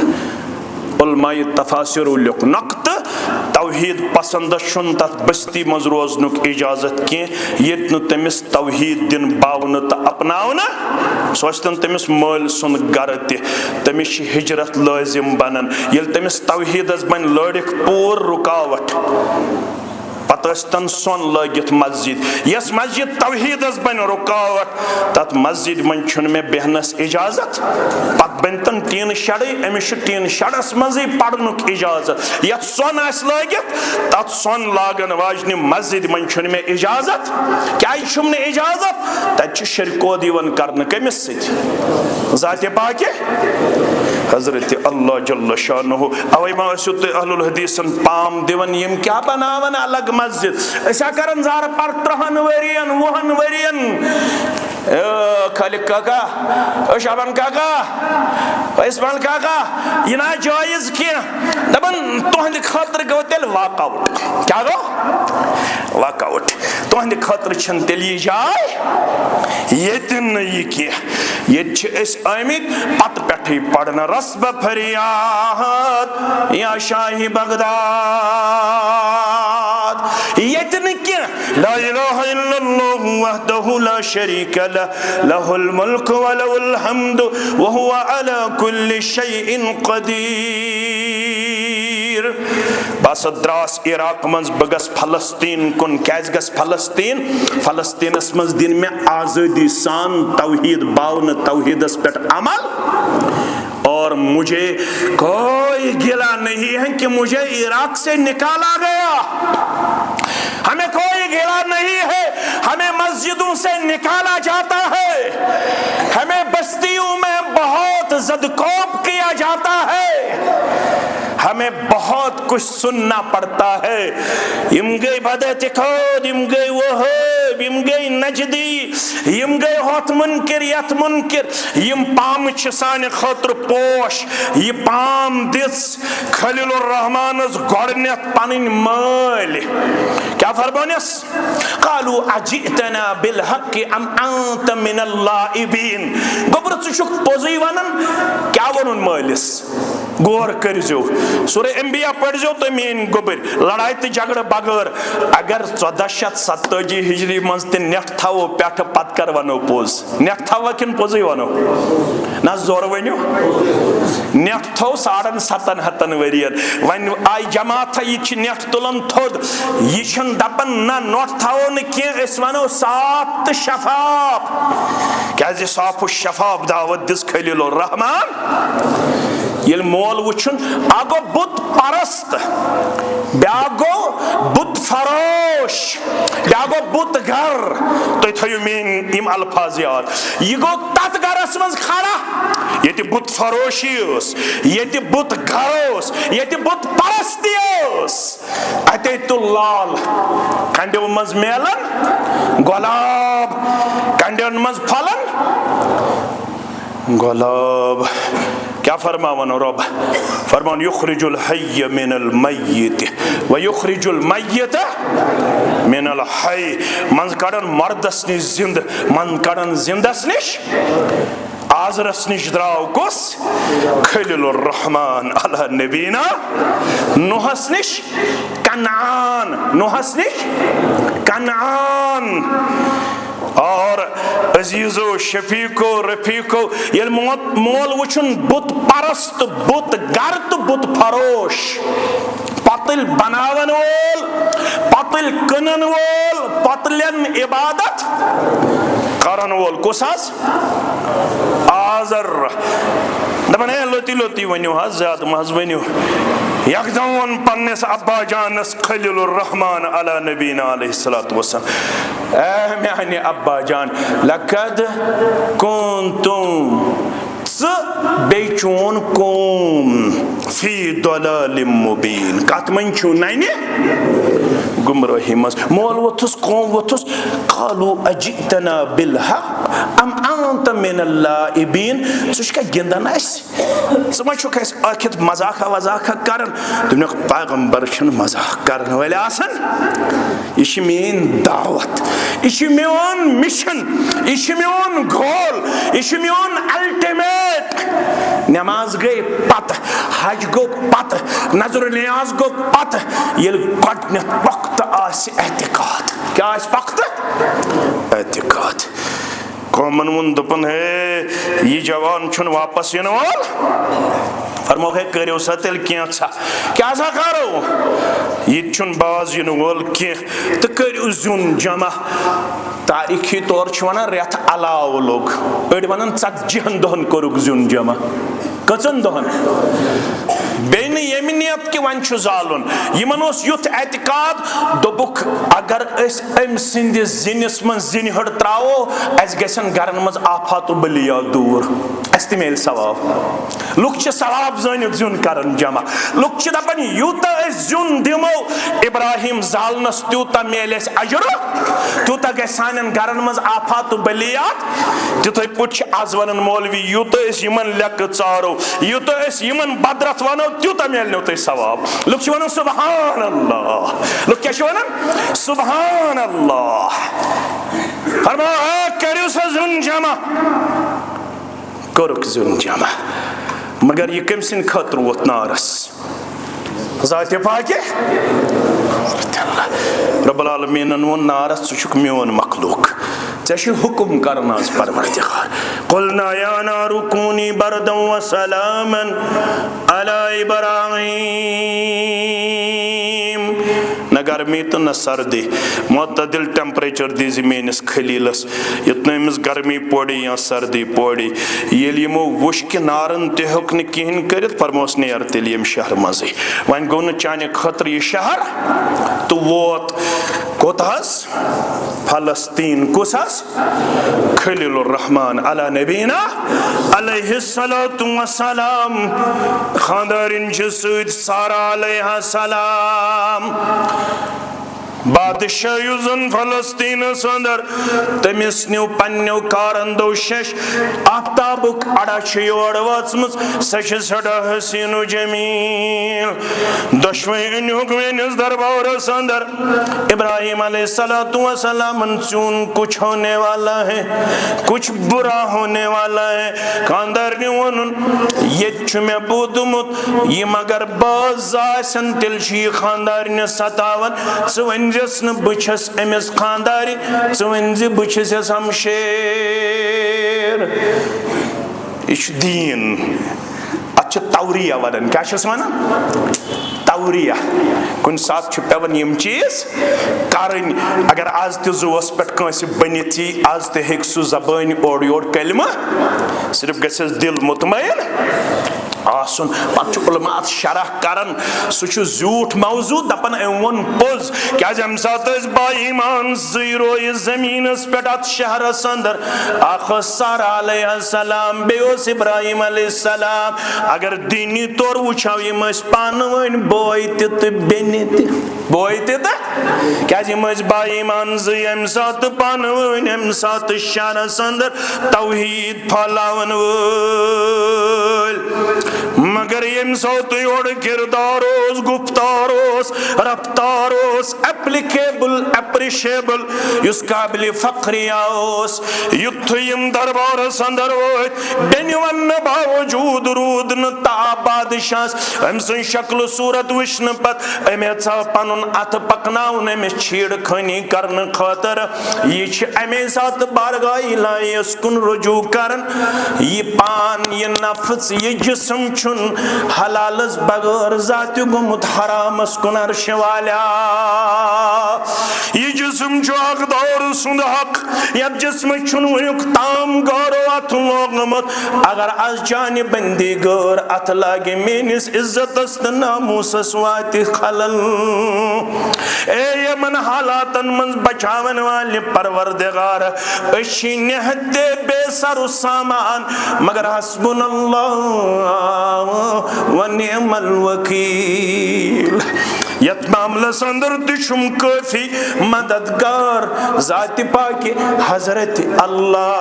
उलमाए तफासिर लिख नक्त तौहीद पसंद छुन तथ बस्ती मज रोजनुक इजाजत की ये तमिस तौहीद दिन बावन तो अपनावन सोचतन तमिस मल सुन गर तमिस हिजरत लाजिम बनन ये तमिस तौहीदस बन लड़िक पूर रुकावट पतन सोन लगित मस्जिद यस मस्जिद तौहीदस बन रुकावट तथ मस्जिद मन छुन में बेहनस इजाजत पत बनतन टीन शड़े अमिस टीन शड़स मज पढ़नुक इजाजत यत सोन आस लगित तथ सोन लागन वाजन मस्जिद मन छुन में इजाजत क्या छुम ने इजाजत तत शिरको दिवन करन कमिस ज़ाते पाके हजरत अल्लाह जल्ल शानुहु। अवै मा अहलुल हदीसन पाम दिवन यम क्या बनावन अलग मस्जिद ऐसा करन जार पर 30 वरियन 20 वरियन खालिक काका शाबान काका इस्माइल काका यह ना जायज कह दपन तुहंद खतर गो तेल वाकआउट। क्या गो वाकआउट तुहंद खतर छन तेल यह जाय ये यह कह ये आमित पत पे पढ़न रस्ब फरियाद या शाही बगदाद ये ला इलाहा इल्लल्लाह वहदहु ला शरीक लह लहुल मुल्क व लहुल हम्द व हुवा अला कुल्लि शैइन कदीर। बस द्रास इराक मज बगस फलस्तीन कुन क्या गस फलस्तीन फलस्तीनस मज दिन में आजादी सान तौहीद बावन तौहीदस पे अमल और मुझे कोई गिला नहीं है कि मुझे इराक से निकाला गया, हमें कोई गिला नहीं है, हमें मस्जिदों से निकाला जाता है, हमें बस्तियों में बहुत ज़दकोब किया जाता है, हमें बहुत कुछ सुनना पड़ता है। यम गई बदत खोद यम गई वहाब यम गई नजदी यम गई होत मुनकिर यत मुनकिर यम पाम छ साने खतर पोश ये पाम दिस खलीलुर रहमानस गोडनेथ पनिन माल क्या फरमानस कालू अजितना बिल हक अम अंत मिनल लाइबिन। गोबर छुक पोजई वनन क्या वनुन मालिस गौर करजो सूरह अंबिया पढ़जो तो मेन गोबर लड़ाई तो झगड़ बगैर अगर 1470 हिजरी मज नेट थवो पे पत कर वनो पोज नेट थवा किन पोजई वनो ना जोर वनो नेट थो 750 वरियन वन आई जमात यह नेट तुलन थोद यह दपन ना नोट थवो न कह वनो साफ तो शफाफ क्या साफ शफाफ दावत दिस खलीलुर रहमान ये मोल वुचन आगो बुत परस्त ब्यागो बुत फरोश ब्यागो बुत घर तो थयो मेन इम अल्फाज याद यह गो तत गरस मज खड़ा ये बुत फरोशी ये बुत घरोस ये बुत परस्ती अते तो लाल कंडो मज मेलन गुलाब कंडो मज फलन गुलाब। क्या फरमावन रब फरमान युखरिजुल हय्य मिनल मय्यित व युखरिजुल मय्यित मिनल हय्य मन कड़न मर्दस निश जिंद मन कड़न जिंदस निश आजरस निश द्राव कुस खलीलुर रहमान अला नबीना नूहस निश कनान नूहस निश कनान और अजीजो शफीको रफीको ये मोल वुचन बुत परस्त बुत गर्त बुत फरोश पतिल बनावन वोल पतिल कनन वोल पतलन इबादत करन वोल कुसास आजर दपन है लोती लोती वन्यो हज ज्यादा महज वन्यो यकदम पन्नस अब्बा जानस खलीलुर रहमान अला नबीना अलैहिस्सलातु वस्सलाम मेहने अब्बा जान लकद कुंतुम बेचून कौम फी दलालिम मुबीन कत मन छु नैने गुमराही मज मोल वथुस कौम वथुस कालू अजितना बिल हक अम अंत मिनल लाइबीन सुशका गिंदन स मछु कस आखित मजाक वजाक करन दुनिया पैगंबर छन मजाक करन वाले आसन इश मेन दावत इश मेन मिशन इश मेन गोल इश मेन अल्टीमेट नमाज गई पत हज गो पत नजर नियाज गो पत येल गडन वक्त आस एहतिकाद क्या आस वक्त एहतिकाद कौमन वुन दुपन है ये जवान छुन वापस इन वाल फरमो है करो सा तेल क्या सा करो ये छुन बाज इन वाल क्या तो करो जुन जमा तारीखी तौर वन रेत अलाव लोग अड़ वन 40 दोहन कोरुक जुन जमा कचन दोहन बेन यमिनियत कि वन जालुन यमन युथ एतिकाद दोबुक अगर अम सिंद जिनिस मन जिन हड़ त्रावो अस गसन घरन मज आफात बलिया दूर अस मिल सवाब लुक सवाब जानित जुन करन जमा लुक दपन यूता जुन दिमो इब्राहिम जालनस त्यूता मिल अजर त्यूता ग सान घरन मज आफात बलियात तिथे पुछ आज वन मौलवी यूता यमन लेक चारो यूता यमन बदरत वनो त्यूता मिलनो ते सवाब लुक वन सुभान अल्लाह लुक क्या वन सुभान अल्लाह फरमा करियो सा जुन जमा करुक जुन जमा मगर ये कम सिन खतर वोत नारस ज़ाते पाके रब्बुल आलमीन वोन नारस सुक मेन मखलूक ऐसे हुक्म करना परवरदिगार कुलना या नारु कूनी बरदन व सलामन अला इब्राहीम न गर्मी तो न सर्दी मुतदिल टेम्परेचर दीज मेनिस खलीलस युत अमिस गर्मी पोड़ी या सर्दी पोड़ी ये यमो वुश कि नारन ते हेक न कहीं कर फरमोस नेर तेल यम शहर मजे वन गो न चाने खतर यह शहर तो वोत कोतास फलस्तीन कुसास खलीलुर रहमान अला नबीना अलैहिस्सलातु वस्सलाम खानदारिन जसुद सारा अलैहा सलाम बादशाह युजन फलस्तीन अंदर तमिस न्यू पन्यो कारंदो शश आफ्ताबुक अड़ा योर वाचमस सच सड़ा हसीन जमील दशवे न्युक मेनिस दरबारस अंदर इब्राहिम अलैहिस्सलातु वस्सलाम चून कुछ होने वाला है कुछ बुरा होने वाला है खानदार ने वनुन ये मे बोदमुत ये मगर बाज आसन तिल छी खानदार ने सतावन वन न बस अमिस खानदारी वन बस हमशेर यह दीन अत तौरिया वन क्या वन तौरिया कुन सात पेवन यम चीज करन अगर आज त जुवस पे कंस बनित आज त हेक सु जबान ओर योर कलमा सिर्फ गस दिल मुतमईन आसन पत उलमात शरह करन सु झूठ मौजू दपन वन पोज क्या अम सात बाईमान जीरो जमीन पे अत शहरस अंदर सारा अलैहिस्सलाम बेस इब्राहिम अलैहिस्सलाम अगर दीनी तौर वुछाव यम पान वन बोय त बेने बोय त क्या बाईमान जम सात पान वन अम सात शहरस अंदर तौहीद फलावन मगर यम सौत योड़ किरदार गुफ्तार रफ्तार एप्लीकेबल एप्रिशिएबल युस काबिल फक्रिया युथ यम दरबार अंदर बेन वन बावजूद रूद न ता बादशाह अम सं शक्ल सूरत वुचन पत अमे चाव पनुन अथ पकनाउन अमिस छीड़ खनी करन खातर यह अमे साथ बारगाह इलाहियस कुन रुजू करन यह पान यह नफ्स यह जिस्म छुन हलालस बगैर जाति गुमुत हरामस कुन अर्श वाला यह जिस्म जो हकदार सुंद हक यह जिस्म छुन वयुक ताम गौरो अथ लोगमत अगर आज जान बंदी गौर अथ लागे मेनिस इज्जतस नामूसस वाति खलल ए यमन हालातन मंज बचावन वाले परवरदिगार अशी निहते बेसर सामान मगर हस्बुनल्लाह व निअमल वकील। यत मामलस अंदर तुम काफी मददगार जाति पाके हजरत अल्लाह।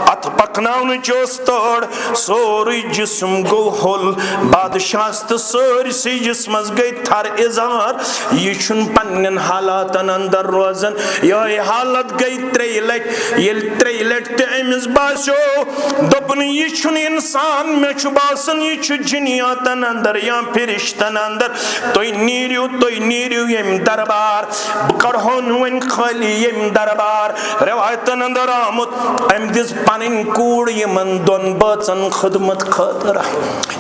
अथ पकनावन चोस तोड़ सोरी जिस्म गो होल बादशाह तो सारसी जिस्मस गई थर इजार। यह छुन पन्नन हालातन अंदर रोजन। यह हालत गई 3 लट ये 3 लट ते अमिस बासो दोपन यह छुन इंसान मे छु बासन यह छु जिनियातन अंदर या फिरिश्तन अंदर। तोय नीरियो यम दरबार कड़होन वन खाली यम दरबार। रवायतन अंदर आमुत अम दिस पनिन कूड़ यमन दोन बचन खिदमत खतर।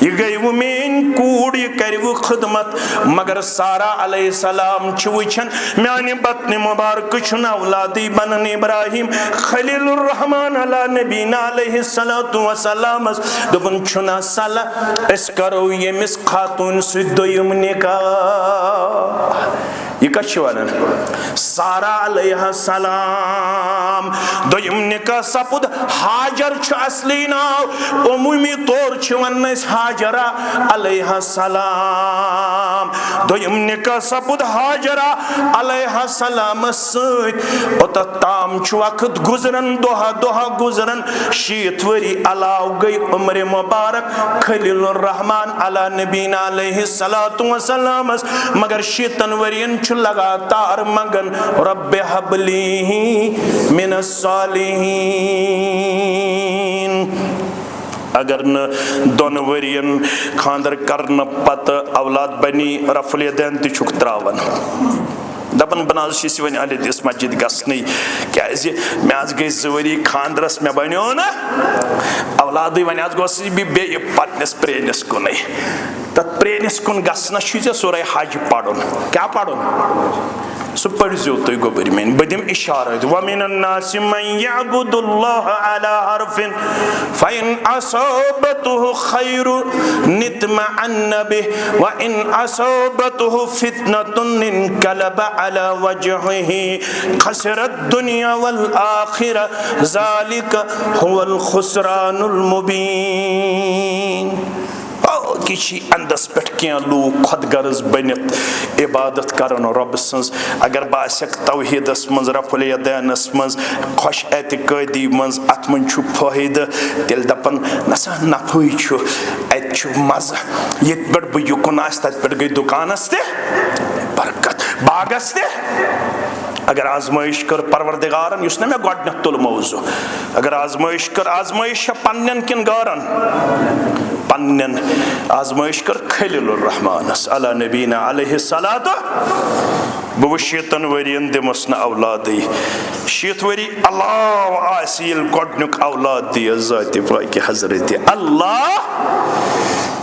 यह गई वो मेन कूड़ यह कर वो खिदमत। मगर सारा अलैहिस्सलाम छु वचन म्यानि बतन मुबारक छुन औलादी बनन इब्राहिम खलीलुर रहमान अला नबीना अलैहिस्सलातु वसलाम दोपन छुना सला अस करो यमिस खातून सु दोयम निकाह। यह कछ वनान सारा अलैहिस्सलाम दोयम निकाह सपुद। हाजर छु असली नाव उमुमी तौर छु वन्न हाजरा अलैहिस्सलाम। दोयम निकाह सपुद हाजरा अलैहिस्सलाम सत। ओत ताम छु वक्त गुजरन दोहा गुजरन 60 वरी अलाव गई उम्र मुबारक खलीलुर रहमान अला नबीना अलैहिस्सलातु वसलाम। मगर 60 वरियन छु लगातार मंगन रब्बे हबली मिनस सालिहीन। अगर न 2 वरियन खानदर करन पत औलाद बनी रफुल यदैन त छुक त्रावन। दपन बनाज वन अल दिस मस्जिद गसनी क्या मे आज गई 2 वरी खानदरस मे बनो ना औलाद वन गोस बे पतनस प्रेनिस कुन तथ प्रेनिस कुन गसनस सूरह हज पढ़न। क्या पढ़न सु पढ़ो तुम गोबर मेन बदिम इशारत वमिनन्नासि मन यअबुदुल्लाह अला हरफिन फइन असोबतुहु खैरुन नितमअन्न बिहि व इन असोबतुहु फितनतुन इनकलब अला वजहिहि खसरत दुनिया वल आखिरह ज़ालिका हुवल खुसरानुल मुबीन। किसी अंदस पे क्या लूक खुदगर्ज बनित इबादत करन रब सज। अगर बासक तौहीदस मज रफुल यदैनस मज खुश एतिकादी मज अत मन छु फायदा तेल दपन नसा नफे छु अत छु मजा। ये पे बह युकुन तत पे गई दुकानस ते बरकत बागस ते। अगर आजमाइश कर परवरदिगारन युस न मे गोडनक तुल मौजू अगर आजमाइश कर आजमाइश पन्न किन गारन पन्न आजमाइश कर खलीलुर रहमानस अला नबीना अलैहिस्सलातु। बह 60 वरियन दिमस न औलादी 60 वरी अल्लाह आसिल गोडनुक औलाद दिया जाति पाक हजरत अल्लाह।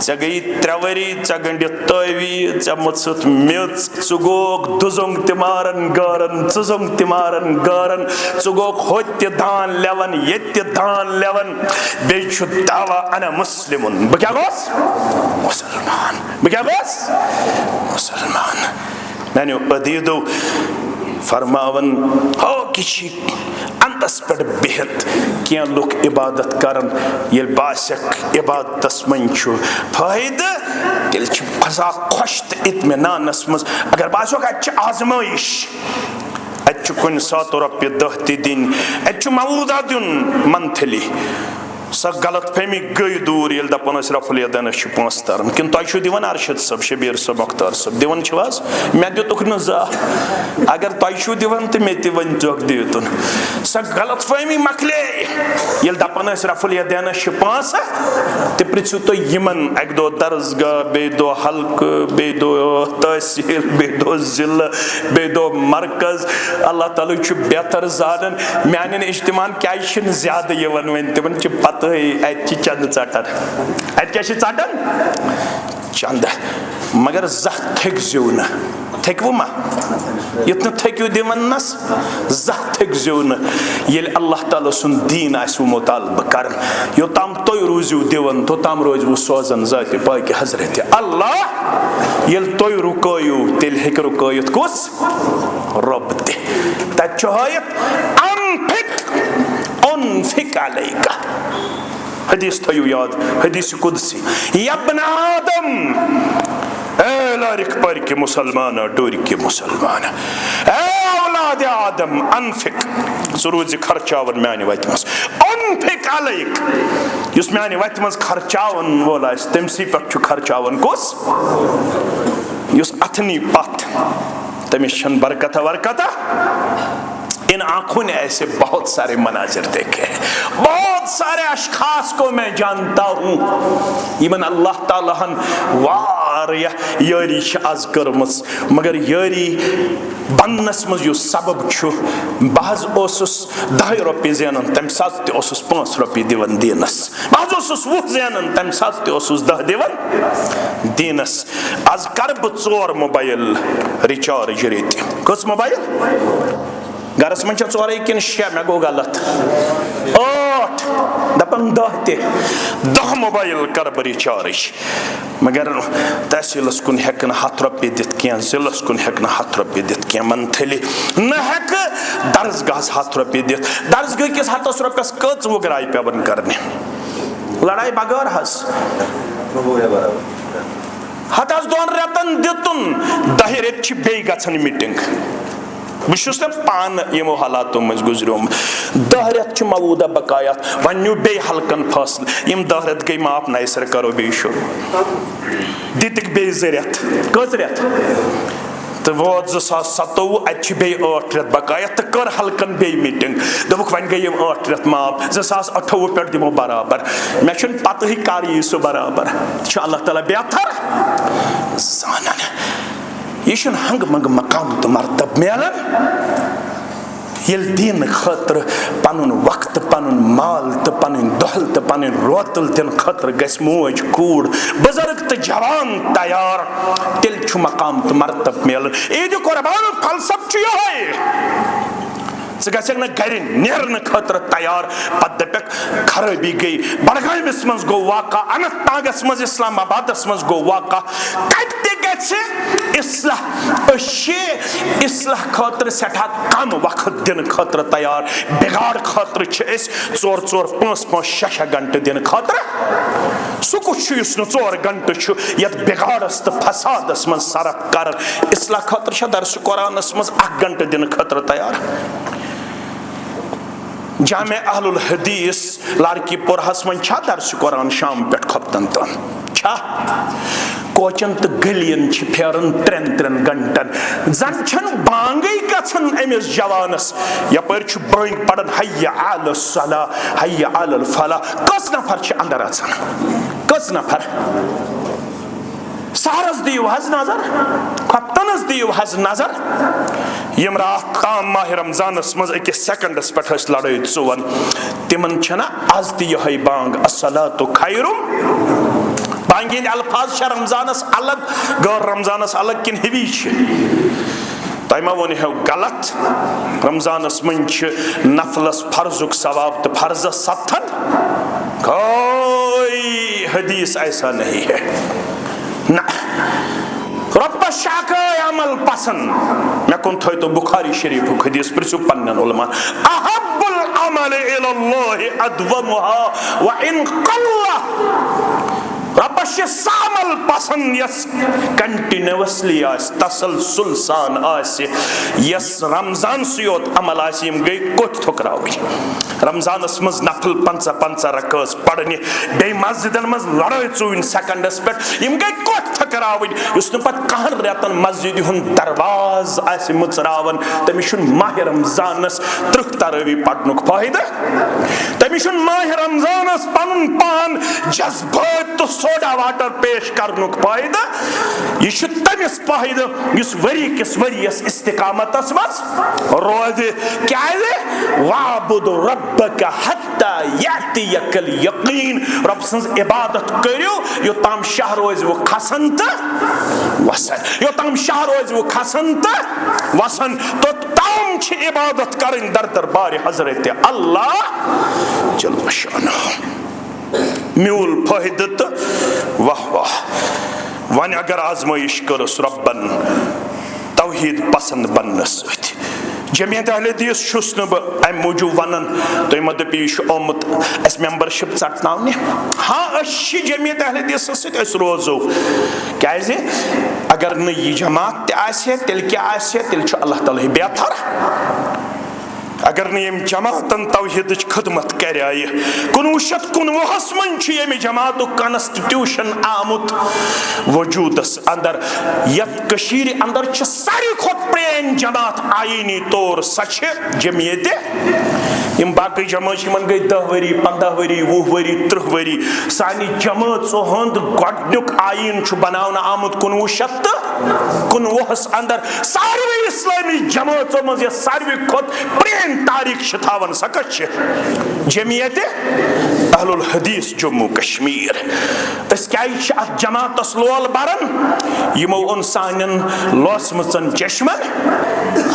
ऐ गई 3 वरी ऐ गंड तवी ऐ मुत मेच च गोक दुजोंग तिमारन गारन चुजोंग तिमारन गारन च गोक होत दान लेवन यत दान लेवन बे छु दावा अना मुस्लिमुन। बह क्या गोस मुसलमान। बह क्या गोस मुसलमान। मैंने अदीदो फरमावन हो किसी अंदस पे बिहत क्या लुक इबादत करन ये बासक इबादतस मन छु फायदा तेल छु फजा खुश इत्मीनानस मज। अगर बासो का आजमाइश अच्छु कुन 7 रॉपिय 10 दिन अच्छु मऊदा दिन मंथली स गलत फहमी गई दूर ये दपन रफुल यदैन 5 तरन किन तुम दिवान अरशद सब शबीर सब मुख्तार सब दिवान मे दुक न जा। अगर तुम दिवान तो मे वन दितुन स गलत फहमी मकले ये दपन रफुल यदैन 5 तो पृथ्व तुम अक दो दर्जगाह बे दो हल्क बे दो तहसील बे दो जिला बे दो मरकज। अल्लाह ताला बेहतर जानन मान इज्तिमान क्या ज्यादा वन तिमन पत चंद चटन अत क्या चटन चंद। मगर जह थो न थो मा युत थो दिवनस जह थो न ये अल्लाह ताला सुन दीन आसो मुतालबा कर योताम तुम रूजू दिवन तोताम रोजू सोजन जाति पाक हजरत अल्लाह। ये तुम रुकयू तेल हेक रुकयत कुस रब तत हयत अनफिक अलैका हदीस थयू याद, हदीस कुदसी, यब्न आदम, ए लारिक पर के मुसलमान डोर के मुसलमान, ए औलाद आदम अनफिक, रोज खर्चावन माने वत मस, अनफिक अलैक, युस माने वत मस खर्चावन वोल आस तमसी पे खर्चावन कुस, युस अथनी पथ तमिस छन बरकत वरकत। इन आंखों ने ऐसे बहुत सारे मनाजिर देखे हैं, बहुत सारे अशखास को मैं जानता हूँ इमन अल्लाह ताला हन वारिया यारी आज करमस, मगर यारी बनस मज यो सबब छु बाज ओसुस 10 रुपये ज़ेनन तम साथ ते ओसुस 5 रुपये दिवन दीनस, बाज ओसुस 20 ज़ेनन तम साथ ते ओसुस 10 दिवन दीनस। आज कर ब 4 मोबाइल रिचार्ज रेत, कस मोबाइल गरस मन 4 किन 6 मे गो गलत 8 दपन 10 मोबाइल कर ब रिचार्ज, मगर तहसीलस कुन हेकन 7 रुपये दित क्या, जिलस कुन हेकन 7 रुपये दित क्या, मंथली न हेक दर्जगाह 7 रुपये दित, दर्जगाह किस 7 रुपयस कच वो ग्राय पेवन करने लड़ाई बगैर हस हतस 2 रेतन दितुन 10 रेत बे गछन मीटिंग, बस पान यमो हालातों मज गुजरोम 10 रेत मवूदा बकायात वनु बे हल्कन फसल, यम 10 रेत गई माफ नैसर करो बे शुरू दितक बे 2 रेत कस रेत तो वो 2027 अच्छी बे 8 रेत बकाया तो कर हल्कन बे मीटिंग दोक वन गई 8 रेत माफ 2028 पे दिमो बराबर, मे छन पता ही कर यी सो बराबर, अल्लाह ताला बेहतर जानन। यह हंग मंग मकाम तो मरतब मिलन येल दीन खतर पनुन वक्त पनुन माल तो पन दहल तो पन रोतल दिन खतर गस मोज कूड़ बुजुर्ग तो जवान तैयार तिल मकाम तो मरतब मिलन। ईद कुर्बान फलसफ ग गर नेरन खतर तैयार, पे दपक खराबी गई बड़गामिस मज गो वाक़ा, अनंतनागस मज इस्लामाबादस मज गो वाक़ा, इस्लाह खतर सठा कम वक्त दिन खतर तैयार, बिगाड़ खतर 4-4, 5-5, 6 घंटे दिन खतर सह कुछ 4 घंटे ये बिगाड़स तो फसादस मज सरफ कर, इस्लाह खतर दरस कुरानस मज 1 घंटे दिन खतर तैयार। जामे अहलुल हदीस लारकी पुरहस मन छा दरस कुरान शाम पे खपतन तन छा कोचन तो गलियन फेरन 3-3 घंटन जन छन बांगई गछन अमिस जवानस यपर बांग पड़न हय्या अल सला हय्या अल फला, कस नफर अंदर आसान, कस नफर सहरस दियो हज नजर, खपतनस दियो हज नजर, यम रात ताम माह रमजानस मज एक सेकंडस पे लड़ाई चुवन तिमन छना आज यह बांग अस्सलातु खैरुम, बांग अल्फाज रमजानस अलग गौर रमजानस अलग किन हिवी तय मा वन हो गलत, रमजानस मन नफलस फर्जुक सवाब तो फर्जस 7, कोई हदीस ऐसा नहीं है ना। रब शाख अमल पसंद मैं कुन थो तो बुखारी शरीफ हदीस प्रसु पन्नन उलमा अहब्बुल अमल इलल्लाहि अदवमुहा व इन कल्ला, रबश सामल पसंद यस कंटिन्यूअसली आस तसलसल सान आस यस रमजान सुयोत अमल आस यम गई कोत थुकरावी, रमजानस मज नफल 5-5 रकात पढ़ने बे मस्जिदन मज लड़ाई 4 सेकंडस पे यम गई कोत थुकरावी, युस न पत कहन रेतन मस्जिद हुन दरवाज आस मुचरावन तमिस माह रमजानस 30 तरावी पढ़नुक फायदा, तमिस माह रमजानस पनुन पान जज्बात तो सोडा वाटर पेश करनुक फायदा, यह तमिस फायदा इस वरी किस वरियस इस्तिकामतस मज रोज क्या वाबुद रब्बक हत्ता यातियकल यकीन, रब सन्ज इबादत करियो योताम शाह रोज वो खसन तो वसन, योताम शाह रोज वो खसन तो वसन, तो ताम छ इबादत करें दर दरबार हजरत अल्लाह जल शानहु म्यूल फायदत वाह वाह। वन अगर आजमाइश करस रब्बन तौहीद पसंद बनने जमीयत अहले हदीस छुस न बह अम मूजूब वनान तुम मत दपो यह आमुत अस मेंबरशिप चटन हाँ जमीयत अहले हदीस सत रोजो क्या अगर न यह जमात तेल क्या तेल अल्लाह ताला बेहतर अगर नम जमातन तौहीद खदमत कर 1919 मन जमात कॉन्स्टिट्यूशन आमुत वजूदस अंदर यशीर अंदर सारी खुद प्रेन जमात आईनी तौर सो जमीयत बाकी जमात गई 10 वरी 15 वरी 20 वरी 30 वरी सानी जमात हंद गोडनुक आईन बनाना आमुत 1919 अंदर सारे इस्लामी जमातों मज सारे खुद प्रेन तारीख थावन सकत जमीयत अहलुल हदीस जम्मू कश्मीर क्या जमातस लोल बरन यमो उन सान लोसमचन चश्मन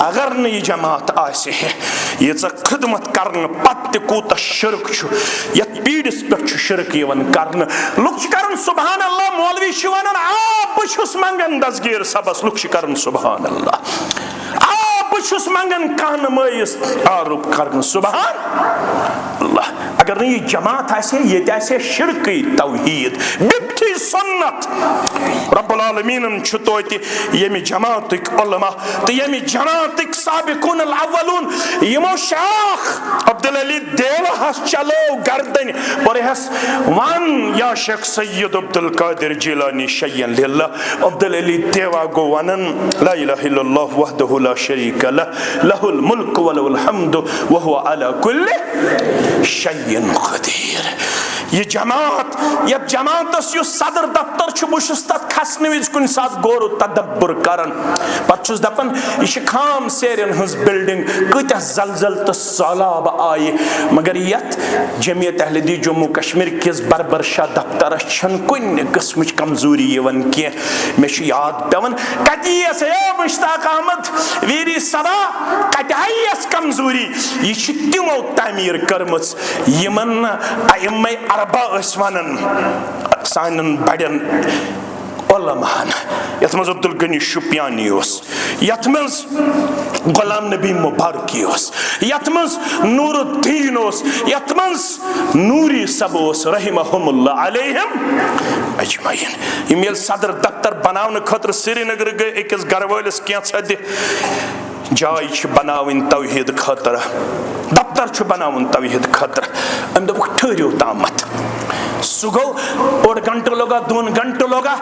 अगर न यह जमात ये खदमत कर पत कूत शिरक ये पीड़िस पे शिरक कर लुक कर सुबहान अल्लाह मौलवी वन बहुस मंगन दसगीर सबस लुक कर सुबहान अल्लाह बहुस मंगन कह नमस आरोप कर सुबहान अल्लाह अगर ये जमात ये शिरक तौहीद बिब्ती सुन्नत रब्बुल आलमीन तोति यमि जमातिक उलमा तो यमि जमातिक साबिकून अल अव्वलून यमो शाख अब्दुल अली देवहस चलो गर्दन परहस वन या शेख सैयद अब्दुल कादिर जिलानी शय्यन लिल्लाह अब्दुल अली देवा गो वनन ला इलाहा इल्लल्लाह वहदहु ला शरीक लह लहुल मुल्क व लहुल हम्दु व हुवा अला कुल्लि शय्यिन क़दीर ये जमात सदर दफ्तर बहुत तथ खसन विज कुन सात गौर तदब्बर करन पे दपान यह खाम सेरन हज बिल्डिंग कत्या जलजल तो सैलाब आये मगर यथ जमीयत अहले हदीस जम्मू कश्मीर किस बरबरशाह दफ्तर कुन किस्म कमजोरी कह मे याद पेवन कत मुश्ताक अहमद वीरी सभा कत कमजोरी यह तमो तमीर कर्म अइम्मा अरबा वनन सान बड़न उलमान यथ मज अब्दुल गनी शुपियानी यथ मज गुलाम नबी मुबारकी यथ मज नूरुद्दीन यथ मज नूरी सब रहिमहुमुल्लाह अलैहिम अजमईन यम सदर दफ्तर बनाने खतर श्रीनगर गए अकिस गरवालिस कैंसा जाय बनावन तौहीद खतर दफ्तर बनावन तौहीद खतर अम दोप ठहरो तामत सह गो 1 घंटे लगा 2 घंटे लगा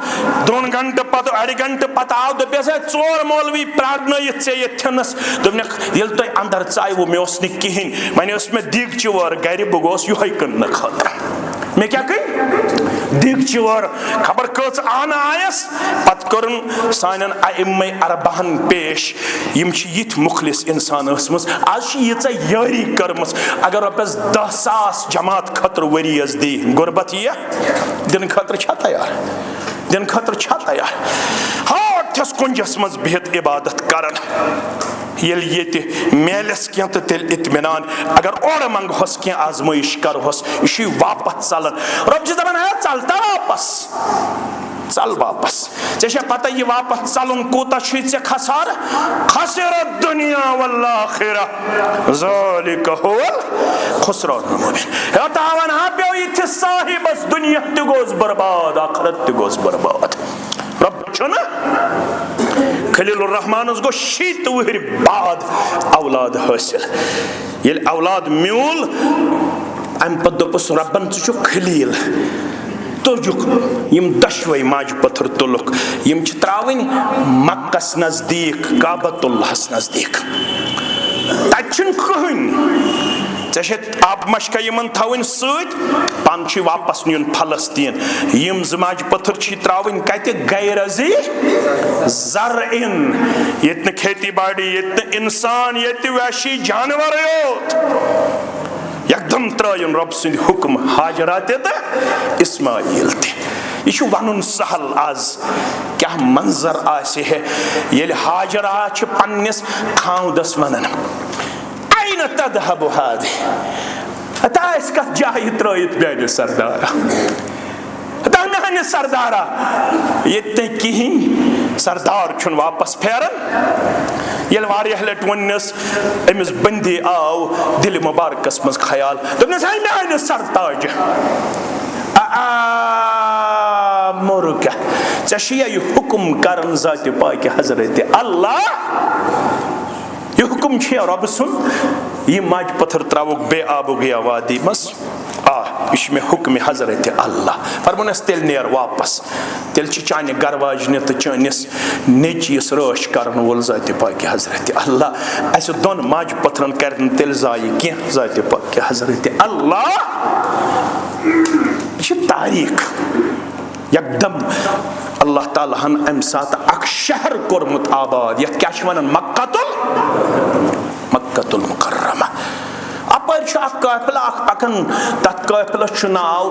2 घंटे पत 1 घंटे पत आव दोपस 4 मौलवी प्रागनयित ऐ यथनस दोपनक येल तुम अंदर चाहवो मे कहें वन मे दिगचि वर गर बह गोस युहे कन खतर मे क्या कही दिगचि वर खबर कच आना आयस पत कर्न सान अइम्मा अरबाहन पेश यम यिथ मुखलिस इंसान आज यीच यारी कर्म अगर रपस 10,000 जमात खतर वरियस दी गुरबत ये दिन खतर तैयार दिन खतर तैयार हाथस कुंजस मज बिहत इबादत करन मेलस क्या तो तेल इत्मीनान अगर और मंगहस क्या आजमाइश करहस यह वापस चलन रब दपान है चलता वापस चल वापस ऐसा पता यह वापस चलन कूत खसार खसर दुनिया वल आखिरा ज़ालिक हुवल खुसरानुल मुबीन तावन पे ये साहिबस दुनिया ते गोस बर्बाद आखिरत ते गोस बर्बाद रब खलीलुर रहमान गो 60 वहर बाद औलाद हासिल ये औलाद म्यूल अम पे दोपस रबन छु खलील तुजुक यम दशवे माज पत्थर तुलुक यम त्रावन मक्कस नजदीक काबतुल्लाहस नजदीक तछन कहन आप मशका यमन थवन पान वापस नुन फलस्तीन यम जमाज पत्थर त्रावन कत गैरजी जर इन ये खेती बाड़ी ये इंसान ये वैशी जानवर योत एकदम त्रयन रब सिंद हुक्म हाजरा तो इस्माइल यह वन सहल आज क्या मंजर ये हाजरा पन्निस खाउदस वनन ऐन तदहबु हादि अतास कत जाय त्रयित बेन सरदारा तन सरदारा ये कहीं सरदार छुन वापस फेरन येल वारियाह लट वन्नस अमिस बंदी आव दिल मुबारकस मज ख्याल दोपनस है मेन सरताज मोरुका चशिया यह हुक्म करन जात पाक हजरत अल्लाह यह हुक्म छे रब सुन यह माज पत्थर त्रावुक बे आबु गया वादी मस इसमें हुक्म हजरत अल्लाह फरमानस तेल नेर वापस तेल चाने गरवाजन तो चानिस नेचीस रश करन वोल जात पाक हजरत अल्लाह अस दोन माज पत्थरन कर तेल जाय कह जात पाक हजरत अल्लाह तारीख एकदम अल्लाह ताला हन अम सात अख शहर कोरमुत आबाद यथ क्या वनान मक्कतुल मुकर्रमा अपर काफिला पकन तथ काफिलस नाव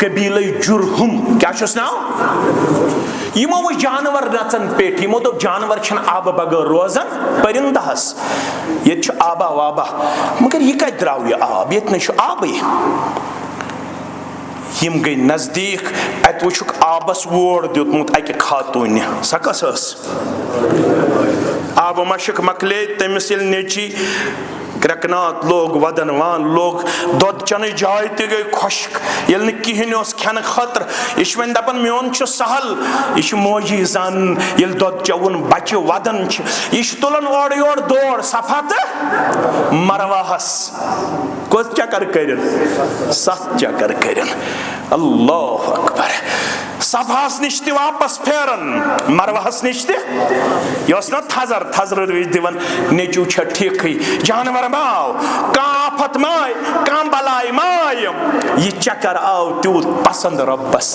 कबीले जुरहुम क्या नाव यमो वो जानवर नचन पे यमो दो जानवर आब बगैर रोजान परिंदहस ये आबा वाबा मगर यह कत द्राव यह आब ये आब यम गई नजदीक अत वुक आबस वोड़ दितमुत अक खातून सा कस आब मशक मकले तमिस नेची क्रकनात लोग वदन वान लोग दोद चन जाय ते गई खुश्क ये कहें खेन खतर यह वन दपान मोन सहल यह मोजी जन ये दोद चवन बच्चे वदन यह तुलान ओर योर दौड़ सफा तो मरवाहस कस चक्कर कर 7 चक्कर कर अल्लाह अकबर सफास निश वापस फेरन मरवाहस निश ना थजर दिवन नेचू ठीक जानवर माव काफत माय काम बलाय माय यह चक्कर आव तूत पसंद रब्बस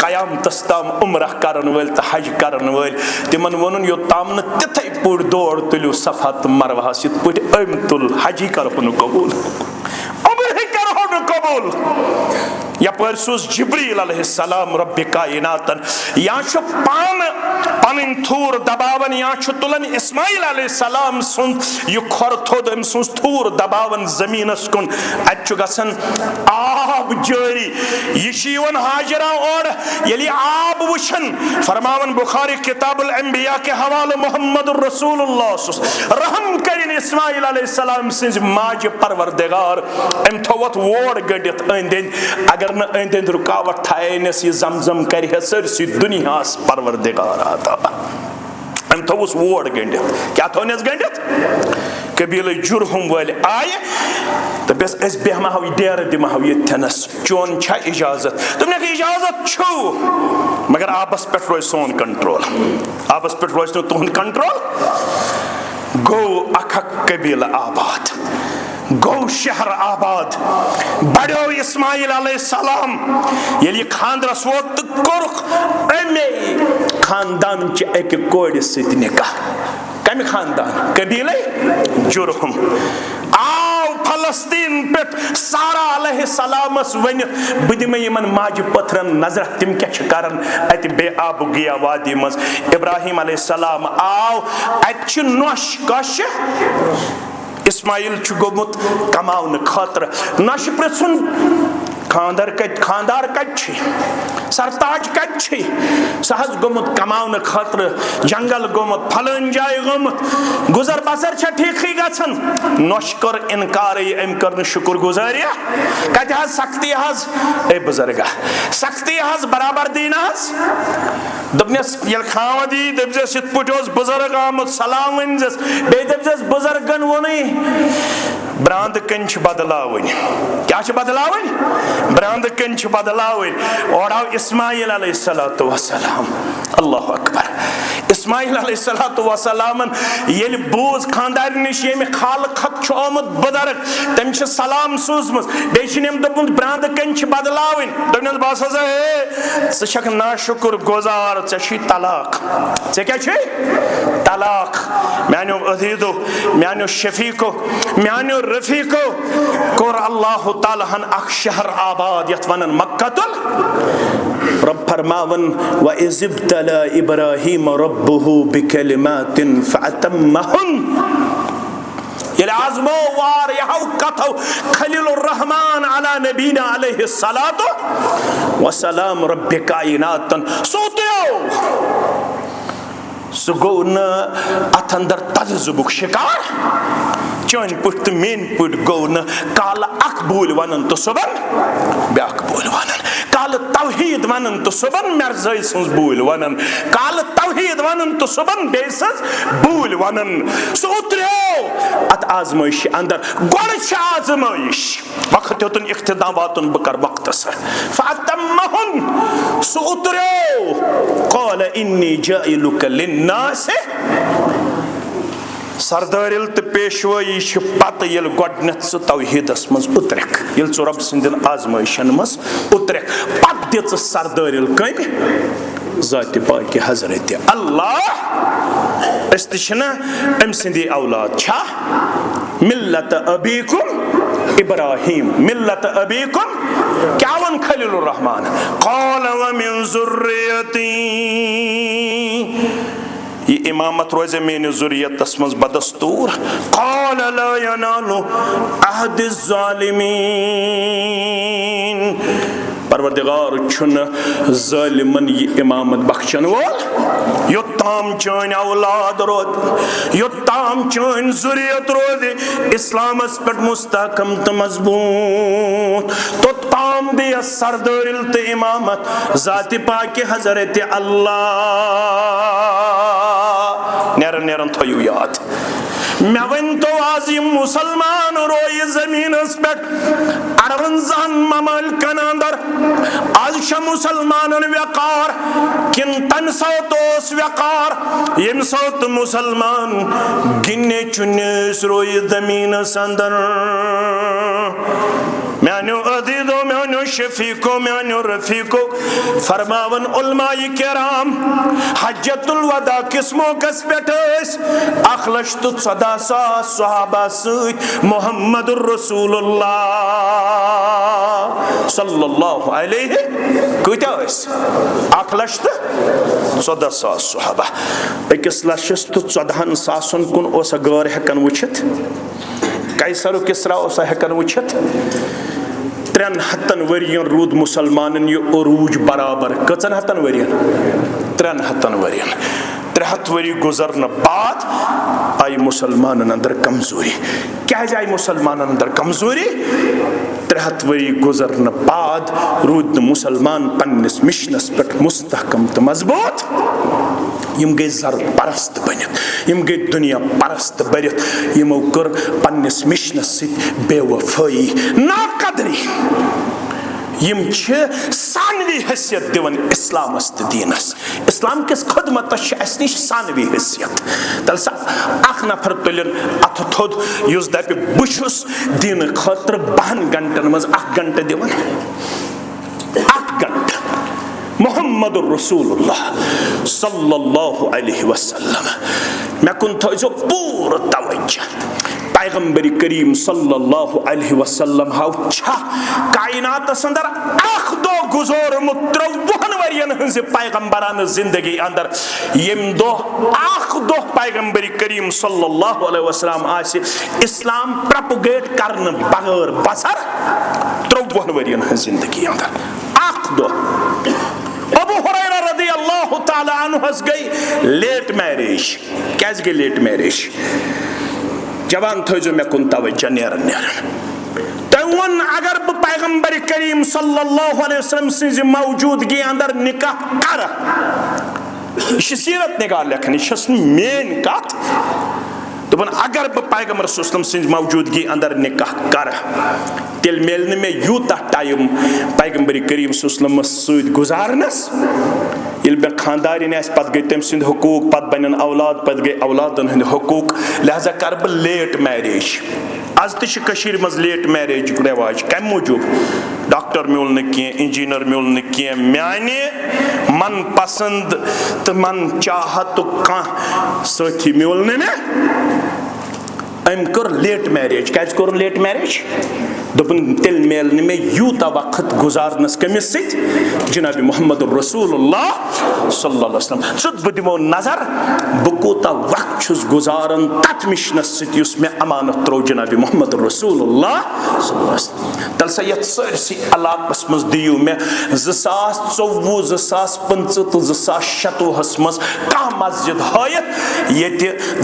कयामतस ताम उम्रह करन वल तो हज करन वल तिमन वनुन योताम न तिथै पुर दौड़ तुलु सफा तो मरवाहस इत पुट अम तुल हजी करहुन कबूल उम्र करहुन कबूल यपर सूस जिब्रील अलैहिस्सलाम रब्बे कायनातन या पान पन थूर दबावन या तुलन इस्माइल अलैहिस्सलाम सुन यह खोर थोद अम सुन थूर दबावन जमीनस कुन अच गसन आब जारी यह हाजरा और यलि आब वुशन फरमावन बुखारी किताबुल अंबिया के हवाले मुहम्मदुर रसूलुल्लाह रहम करिन इस्माइल अलैहिस्सलाम सिंज माज परवरदिगार अम थवत वोड़ गडित अंद अगर न अंद रुकावट थायनस यह जमजम कर सरसी दुनियास परवरदिगार आता अम थवस वोड़ गंडित क्या थोनस गंडित कबीले जुरहुम वाले आए तो बस बेहमा हव डेर दिमा हव यस चोन छा इजाजत तुमने इजाजत छो मगर आपस पे रोज सोन कंट्रोल आपस पे रोज तो तुहन कंट्रोल गो अख कबीला आबाद गो शहर आबाद बड़ो इस्माइल अलैहिस्सलाम ये खानदरस वोत तो कोरुख अमे खानदान च एक कोड़ सत निकाह कम खानदान कबीले जुरहुम आव फलस्तीन पे सारा अलैहिस्सलामस वन बह दिमे यमन माज पत्थरन नजर तिम क्या करन अत बे आब गया वादी मज इब्राहिम अलैहिस्सलाम आव अत नोश कश इस्माइल गोमुत कमावन खतर नश पृथुन खानदार कत सरताज कत सहज गोमुत कमावन खतर जंगल गोमुत फलन जाय गोमुत गुजर बसर ठीक गन नोश कर इनकार अम कर शुक्र गुजारिया कत सख्ती हज ए बुजुर्गा सख्ती हज बराबर दीन हज दपनस ये खाव दी दपस इत पुट बुजुर्ग आमुत सलाम वनस बे दपस बुजुर्गन वोन ब्रांद कन बदलावन क्या बदलावन ब्रांद कन बदलावन और आव इस्माइल अलैहिस्सलातु वस्सलाम अल्लाह अकबर इस्माइल अलैहिस्सलातु वस्सलामन ये बूज खानदार निश ये खाल खत आमुत बुजुर्ग तम सलाम सूजम बेम दोपुन ब्रांद कन बदलावन दपन बस सक ना शुक्र गुजार चे तलाक चे क्या तलाक मानो अजीजो मानो शफीको मानो रफीको कोर अल्लाह ताला हन अख शहर आबाद यथ वनन मक्कतुल रब फरमावन व इज़ब्तला इब्राहीम रब्बुहु बिकलिमातिन फअतम्महुन ये आज़मो वार यहौ कथौ खलीलुर रहमान अला नबीना अलैहिस्सलातु वस्सलाम रब्बे कायनातन सोतियो सह गो न अथ अंदर तजजुबुक शिकार चन पुट तो मेन पुट गो न काल अख बोल वनन तो सुबन ब्याक बोल वनन काल तौहीद वनन तो सुबन मर्ज़ई सन्स बोल वनन काल तौहीद वनन तो सुबन बेसस बोल वनन सो उतरियो अत आजमाइश अंदर गोड़ छ आजमाइश वक्त होतन इख्तिदाम वातन बकर वक्त सर फातमहुन सो उतरियो क़ाल इन्नी जाइलुक लिन्नास सरदारिल तो पेशवाई पत ये गोडनथ सह तौहीदस मज उतरक ये रब सन्दन आजमाइशन मज उतरक पत दिच सरदारिल कम ज़ात पाक हजरत अल्लाह अस तम सदी औलाद छा मिल्लत अबीकुम इब्राहिम मिल्लत अबीकुम क्या वन खलीलुर रहमान क़ाल व मिन ज़ुर्रियती ये इमामत रोज़े मेन ज़ुर्रियतस मज बदस्तूर क़ाल ला यनालु अहदिज़ ज़ालिमीन परवरदिगार छुन ज़ालिमन ये इमामत बख्शन वोल योत्ताम चन औलाद रोद योत्ताम चन ज़ुर्रियत रोद इस्लामस पे मुस्तहकम तो मजबूत तो ताम दिया सरदारिल तो इमामत ज़ात पाक हजरत अल्लाह नेरन नेरन थयु याद मे वन तो आज मुसलमान रोय जमीन पे 58 ममालिकन अंदर आज मुसलमान व्याकार किन तन सौत व्याकार यम सौत मुसलमान गिने चुनिस रोय जमीन अंदर म्यानो अदीदो म्यानो शफीको म्यानो रफीको फरमावन उलमाए किराम हज्जतुल वदा किस मौकस पेट 1,14,000 सहाबा सत मुहम्मदुर रसूलुल्लाह सल्लल्लाहु अलैहि कूता 1,14,000 सहाबा 1,14,000 कुन ओसा गौर हेकन वुचित कैसर किसरा ओसा हेकन वुचित 300 वरियन रूद मुसलमानन ये उरूज बराबर कचन हतन वरियन 300 वरियन 300 वरी गुजरन बाद आई मुसलमानन अंदर कमजोरी क्या आई मुसलमानन अंदर कमजोरी 300 वरी गुजरन बाद रूद मुसलमान पन्निस मिशनस पे मुस्तहकम तो मजबूत यम गई जर परस्त बनित यम गई दुनिया परस्त बरित यमो कर पन्निस मिशनस सत बेवफाई नाकदरी यम सानवी हैसियत दिवन इस्लामस तो दीनस इस्लाम किस खदमत अस नश सानवी हैसियत तल सा अख नफर तुलन अथ थोद युस दपि बुछुस दीन खतर 2 घंटन मज 1 घंटे दिवन 1 घंटा मुहम्मदुर रसूलुल्लाह सल्लल्लाहु अलैहि वसल्लम मैं कुन थो पूरा तवज्जो पैगंबर करीम सल्लल्लाहु अलैहि वसल्लम हाउ छा कायनात अंदर अख दो गुजर मुत्रवन वरियन हंस पैगंबरान जिंदगी अंदर यम दो अख दो पैगंबर करीम सल्लल्लाहु अलैहि वसल्लम आसे इस्लाम प्रोपगेट करन बगैर बसर 53 वरियन हंस जिंदगी अंदर अख दो अबू हुरैरा रज़ियल्लाहु ताला अन्हु गई लेट मैरिज क्या गई लेट मैरिज जवान थो मे कुन तवज्जो नेरन नेरन तवन अगर बह पैगंबर करीम सल्लल्लाहु अलैहि वसल्लम सिंज मौजूदगी अंदर निकाह कर सीरत निगाह लेखन मेन कत दोपन अगर बह पैगंबर सल्लल्लाहु सिंज मौजूदगी अंदर निकाह कर तेल मेल मे यूता टाइम पैगंबर करीम सल्लल्लाहु सत गुजारनस ये मे खानदारिन पत गई तम सद हकूक पत बन औलाद पत गई औलादन हंद हकूक लिहाजा कर बह लेट मैरिज आज तशीर मज लेट मैरिज रिवाज कम मूजूब डॉक्टर मिल न इंजीनियर मिल न माने मन पसंद तो मन चाहत कह साथी मिल मे अम कर लेट मैरिज क्या लेट मैरिज दोपन तेल मेल मे यूता वक्त गुजारनस कमिस सत जनाब मोहम्मद रसूलुल्लाह सल्लल्लाहु अलैहि वसल्लम सुत बह दिमो नजर बह कोता वक्त छुस गुजारन तथ मिशनस सत युस मे अमानत त्रो जनाब मोहम्मद रसूलुल्लाह सल्लल्लाहु अलैहि वसल्लम तल सा यत सरसी इलाकस मज दियो मे 2024 2025 तो 2026 मज का मस्जिद हायत ये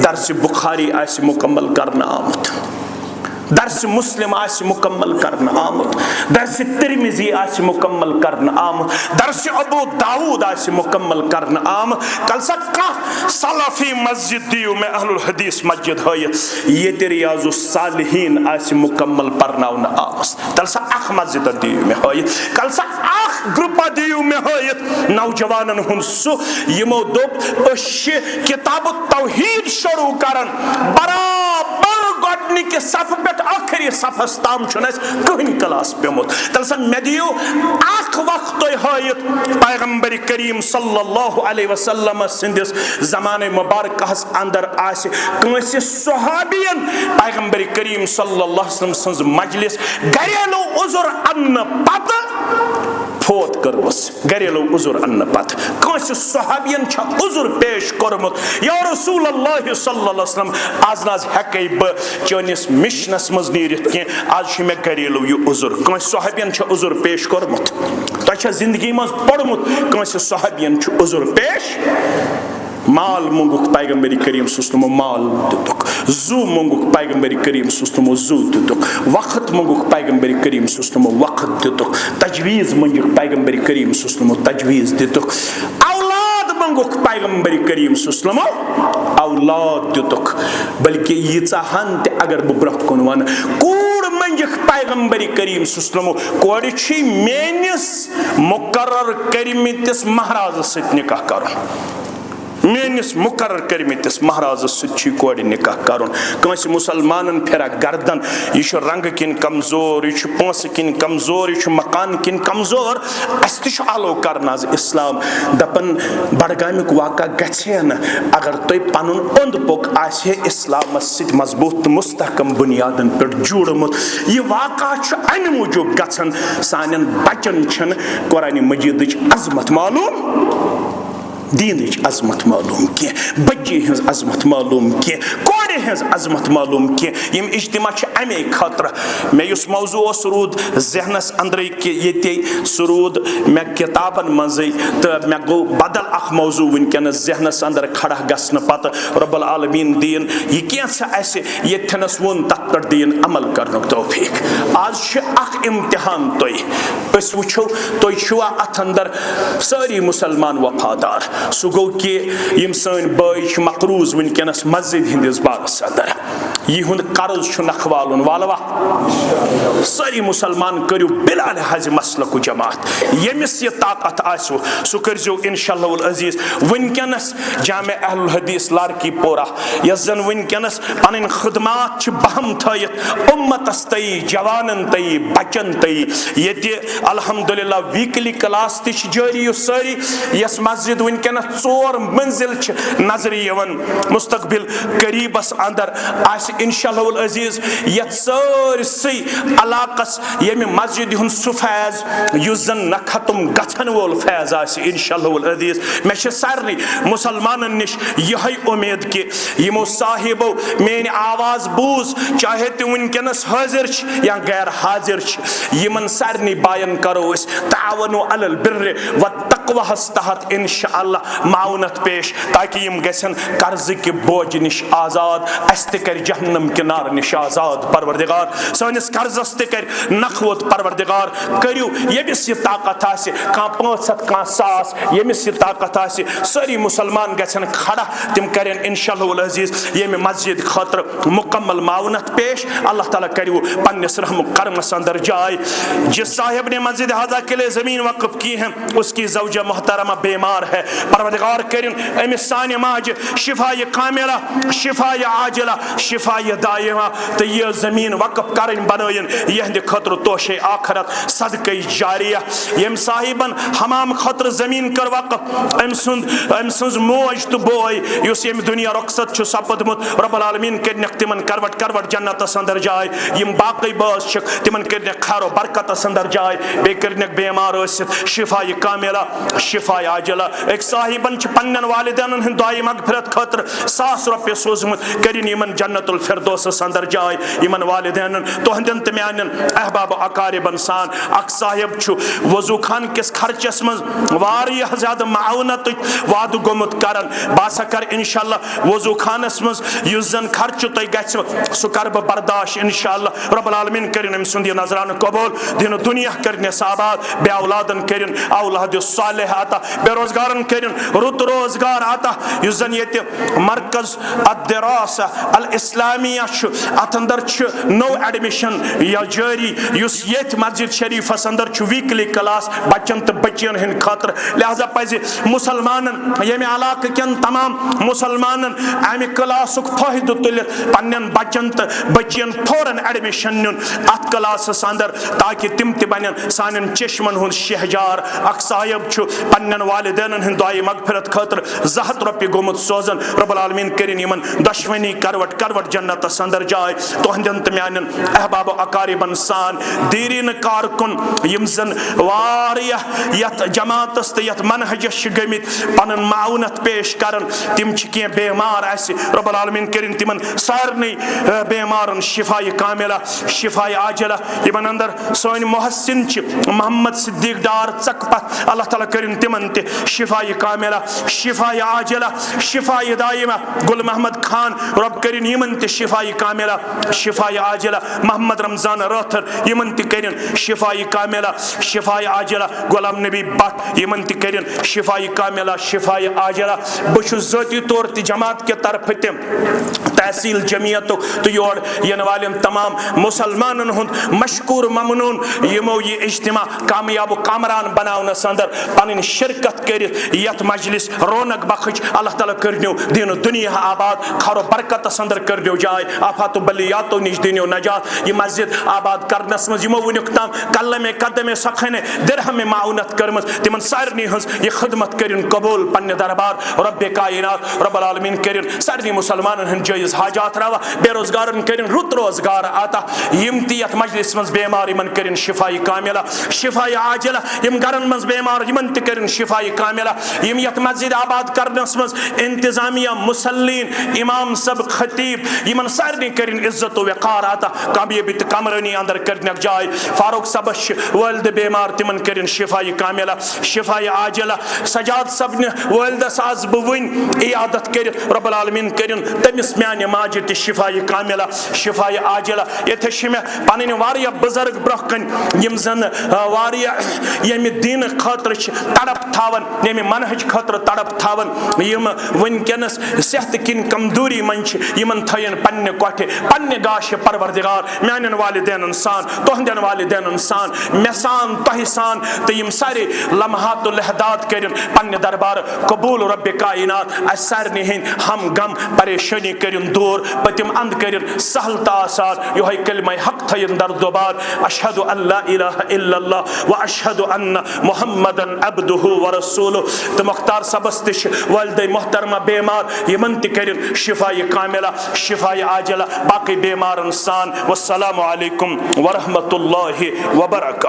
दर्स बुखारी आसि मुकम्मल करना आमुत, दर्स मुस्लिम आसि मुकम्मल करना आमुत, दर्स तिरमिजी आसि मुकम्मल करना आमुत, दर्स अबू दाऊद आसि मुकम्मल करना आमुत। कल सका सलाफी मस्जिद दियो में अहलुल हदीस मस्जिद है ये रियाजुस सालिहीन आसि मुकम्मल परनाउन आमस तल सा अख मस्जिद दियो में है कल सा अख ग्रुप दियो में है नौजवानन हुन सु यमो दोप अश किताब तौहीद शुरू करन बराबर गडनी के सफ पे आखिरी सफस ताम कहीं क्लास पेमुत तल सा मे दियो अख वक्त हायत पैगंबर करीम सल्लल्लाहु अलैहि वसल्लम सिंदिस ज़माने मुबारकहस अंदर आसे कंसे सहाबियन पैगंबर करीम सल्लल्लाहु अलैहि वसल्लम सन्ज मजलिस घरेलू उजुर अन्न पत फोत करवस घरेलू उजुर अन्न पत कंसे सहाबियन छ उजुर पेश करमुत या रसूलुल्लाह सल्लल्लाहु अलैहि वसल्लम आज नाज हकै ब चनिस मिशनस मज नीरित के आज छ मे घरेलू यु उजुर कंसे सहाबियन छ उजुर पेश करमुत त जिंदगी मज पढ़मुत कंसे सहाबियन छ उजुर पेश माल मंगुक पैगंबर करीम सुस्तमो माल दितुक जू मंगुक पैगंबर करीम सुस्तमो जू दितुक वक्त मंगुक पैगंबर करीम सुस्तमो वक्त दितुक तजवीज मंगुक पैगंबर करीम सुस्तमो तजवीज दितुक औलाद मंगुक पैगंबर करीम सुस्तमो औलाद दितुक बल्कि यीचा हन ते अगर ब्रह कुन वन कूड़ मंगुक पैगंबर करीम सुस्तमो कोड़ छी मेनिस मुकर्रर करिमितिस महाराज सत निकाह करन मेनिस मुकर्रर करमितिस महाराज सच्ची कोड़ निकाह करुन कंसे मुसलमानन फेरा गर्दन यह रंग किन कमजोर यह पोस किन कमजोर यह मकान किन कमजोर अस तह आलो करना इस्लाम दपन बडगामिक वाक़ा गछे न अगर तुम पन ओंद पोक आसे इस्लाम सत मजबूत मुस्तहकम बुनियादन पे जुड़मुत यह वाक़ा अमि मूजूब गछन सानन बचन छन कुरान मजीद अजमत मालूम दीन अजमत मालूम की बच्चे हज अजमत मालूम की कोड़े हज अजमत मालूम की यम इज्तिमा अमे खतर मे युस मौजू रूद जहनस अंदर कि ये सूद मे किताबन मज तो मे गो बदल अख मौजू वनकस जहनस अंदर खड़ा गसन पत रब्बुल आलमीन दीन यह कैसे यथनस वोन तथ पे दीन अमल कर तौफीक आज अख इम्तिहान तुस वो तुवा अथ अंदर सारी मुसलमान वफादार सह गो कि यम सन बई मकरूज वनकस मस्जिद हंदिस बारस अंदर यह कर्ज नखवालन वालवा सारी मुसलमान करू बिला लिहाज मसलक जमात यमिस यह ताकत आसो सह करजो इंशाअल्लाह अजीज वनकस जामे अहलुल हदीस लारकी पोरा यस जन वनकस पन खदमात बहम थयत उम्मतस तई जवानन तई बचन तई ये अल्हम्दुलिल्लाह वीकली क्लास तह जारी सारी यस मस्जिद वनकस 4 मंजिल नजर यवन मुस्तकबिल करीबस अंदर आस इंशाअल्लाह अजीज यत सरसै इलाकस यम मस्जिद हुन सु फैज युस जन न खत्म गछन वोल फैज आस इंशाअल्लाह अजीज मे सारे मुसलमानन निश यही उम्मीद कि यमो साहिबो मेन आवाज बूज चाहे तुम वनकस हाजिर या गैर हाजिर यमन सारे बायन करो तावनु अलल बिर्र व तक़वाहस तहत इंशाअल्लाह माउनत पेश ताकि यम गसन कर्ज के बोझ निश आजाद अस कर जहन्नम के नार निश आजाद परवरदिगार सनिस कर्जस कर नखवत परवरदिगार करू यमिस यह ताकत आसे कह 500 कह 100 यमिस यह ताकत आसे सारी मुसलमान गसन खड़ा तिम करें इंशाअल्लाह अजीज यम मस्जिद खतर मुकम्मल माउनत पेश अल्लाह ताला करू पन्निस रहम करमस अंदर जाए जिस साहिब ने मस्जिद हाजा के लिए जमीन वक्फ की है उसकी ज़ौज जौजा मोहतरमा बीमार है, परवरदिगार करिन अमिस साने माज शिफाए कामिला, शिफाए आजिला, शिफाए दायमा, तो यह जमीन वक्फ करन बनयन यहंद खतर तोशे आखरत सदक़े जारिया। यम साहिबन हमाम खतर जमीन कर वक्फ अम सुंज मोज तो बोय युस यम दुनिया रखसत छु सपदमुत रब्बुल आलमीन करनक तिमन करवट करवट जन्नत अंदर जाय, यम बाकी बास छ तिमन करनक खैर बरकत अंदर जाय, बे करनक बीमार ٲसित शिफाए कामिला, शिफाए आजिला। एक साहिबन छ पन्नन वालिदैन हिंद दुआई मगफिरत खतर 100 रुपये सोजमुत, करिन यमन जन्नतुल फिरदौस अंदर जाय, यमन वालिदैन तोहंदन त म्यानन अहबाब अकारिबन सान। अक साहिब छु वजू खान किस खर्चस मज वारिया ज्यादा माउनत वाद गोमुत करन, बासा कर इंशाअल्लाह वजू खानस मज युस जन खर्च तय गछ सु कर ब बर्दाश्त इंशाअल्लाह। रब्बुल आलमीन करिन अम सुंद नजरान कबूल, दिन दुनिया करने साबाद, बे औलादन करिन औलाद सालेह आता, बेरोजगारन करिन रुत रोजगार आता। युस जन येते मरकज अद-दिरासा अल-इस्लामिया छु अत अंदर छु नो एडमिशन या जारी, युस येत मस्जिद शरीफ अंदर छु वीकली क्लास बच्चन तो बच्चियन हिंद खातर। लिहाजा पजे मुसलमानन यमे इलाक केन तमाम मुसलमानन अमे क्लासुक फायदे तुल पन्न बच्चन तो बच्चियन फौरन एडमिशन नुन अत क्लास अंदर, ताकि तिम त बन सान चश्मन हुंद शहजार। अक साहिब छु पन्न वालिदैन हिंद दुआई मगफिरत खातर 100 रुपये गोमुत सोजन, रब्बुल आलमीन करिन यमन दशवनी करवट करवट जन्नत अंदर जाय, तोहंदन त म्यानन अहबाब अकारिबन सान दीरीन कारकुन यम जन वारिया यत जमातस त यत मनहजस गमित पन माउनत पेश करन, तिम छ के बीमार आसि, रब्बुल आलमीन करिन तिमन सारनी बीमारन शिफाए कामिला, शिफाए आजिला। यमन अंदर सोन मोहसिन छ मोहम्मद सिद्दीक डार चकपत, अल्लाह ताला करिन तिमन ते शिफाए कामिला, शिफाए आजिला, शिफाए दायमा। गुल मोहम्मद खान रब करिन यमन ते शिफाए कामिला, शिफाए आजिला। मोहम्मद रमजान राथर यमन ते करिन शिफाए कामिला, शिफाए आजिला। गुलाम नबी भट्ट यमन ते करिन शिफाए कामिला, शिफाए आजिला। बह ज़ाती तौर ते जमात के तरफ ते तहसील जमियत तो योर यन वाले तमाम मुसलमानन हुंद मशकूर ममनून यमो ये इज्तिमा कामयाब कामरान बनावनस अंदर पन शिरकत कर यथ मजलिस रौनक बख्श। अल्लाह ताला करनो दिन दुनिया आबाद, खरो बरकत अंदर करनो जाय, आफात बलियातो निश दिनो नजात। ये मस्जिद आबाद करनस मज यमो वुनिक ताम कलमे कदमे सखने दिरहम माउनत करमस, तिमन सारनी हंस ये खिदमत करिन कबूल पन्ने दरबार रब्बे कायनात रब्बुल आलमीन करिन सारनी मुसलमानन हन जायज हाजात रवा, बेरोजगारन करिन रुत रोजगार आता। यम ती यथ मजलिस मज बीमार यमन करिन शिफाए कामिला, शिफाए आजिला। यम गरन मज बीमार यमन त करिन शिफाए कामिला। यम यथ मस्जिद आबाद करनस मज इंतजामिया मुसल्लीन इमाम सब खतीब यमन सारनी करिन इज्जत वक़ार आता, कामयाबी त कमरनी अंदर करनक जाय। फारूक सबश वालिद बीमार तिमन करिन शिफाए कामिला, शिफाए आजिला। सजाद सब ने वालिदस आज बवन इयादत कर, रब्बुल आलमीन करिन तमिस म्यान माज त शिफाए कामिला, शिफाए आजिला। यथे मे पन वारिया बुजुर्ग ब्रोह कन यम जन वारिया यम दीन खतर तड़प थावन, यम मनहज खतर तड़प थावन, यम वनकनस सेहत किन कमजोरी मन यमन थयन पन्ने कोठे पन्ने गाश परवरदिगार म्यानन वालिदैन सान, तोहंदन वालिदैन सान, मे सान तोह सान, तो यम सारे लम्हात लहदात करिन पन्ने दरबार कबूल रब्बे कायनात। अस सारनी हिंद हम गम परेशानी करिन दूर, पतिम अंद करिन सहलता आसान, योह कलिमा हक थयन दर दोबार। अशहदु अल्ला इलाहा इल्लल्लाह व अशहदु अन्न मुहम्मदन अब्दुहु व रसूलुहु। तो मुख्तार सबस्तिश वालिद मोहतरमा बीमार यमन त करिन शिफाए कामिला, शिफाए आजिला। बाकी बीमारन सान। वस्सलामु अलैकुम व रहमतुल्लाहि व बरकातहू।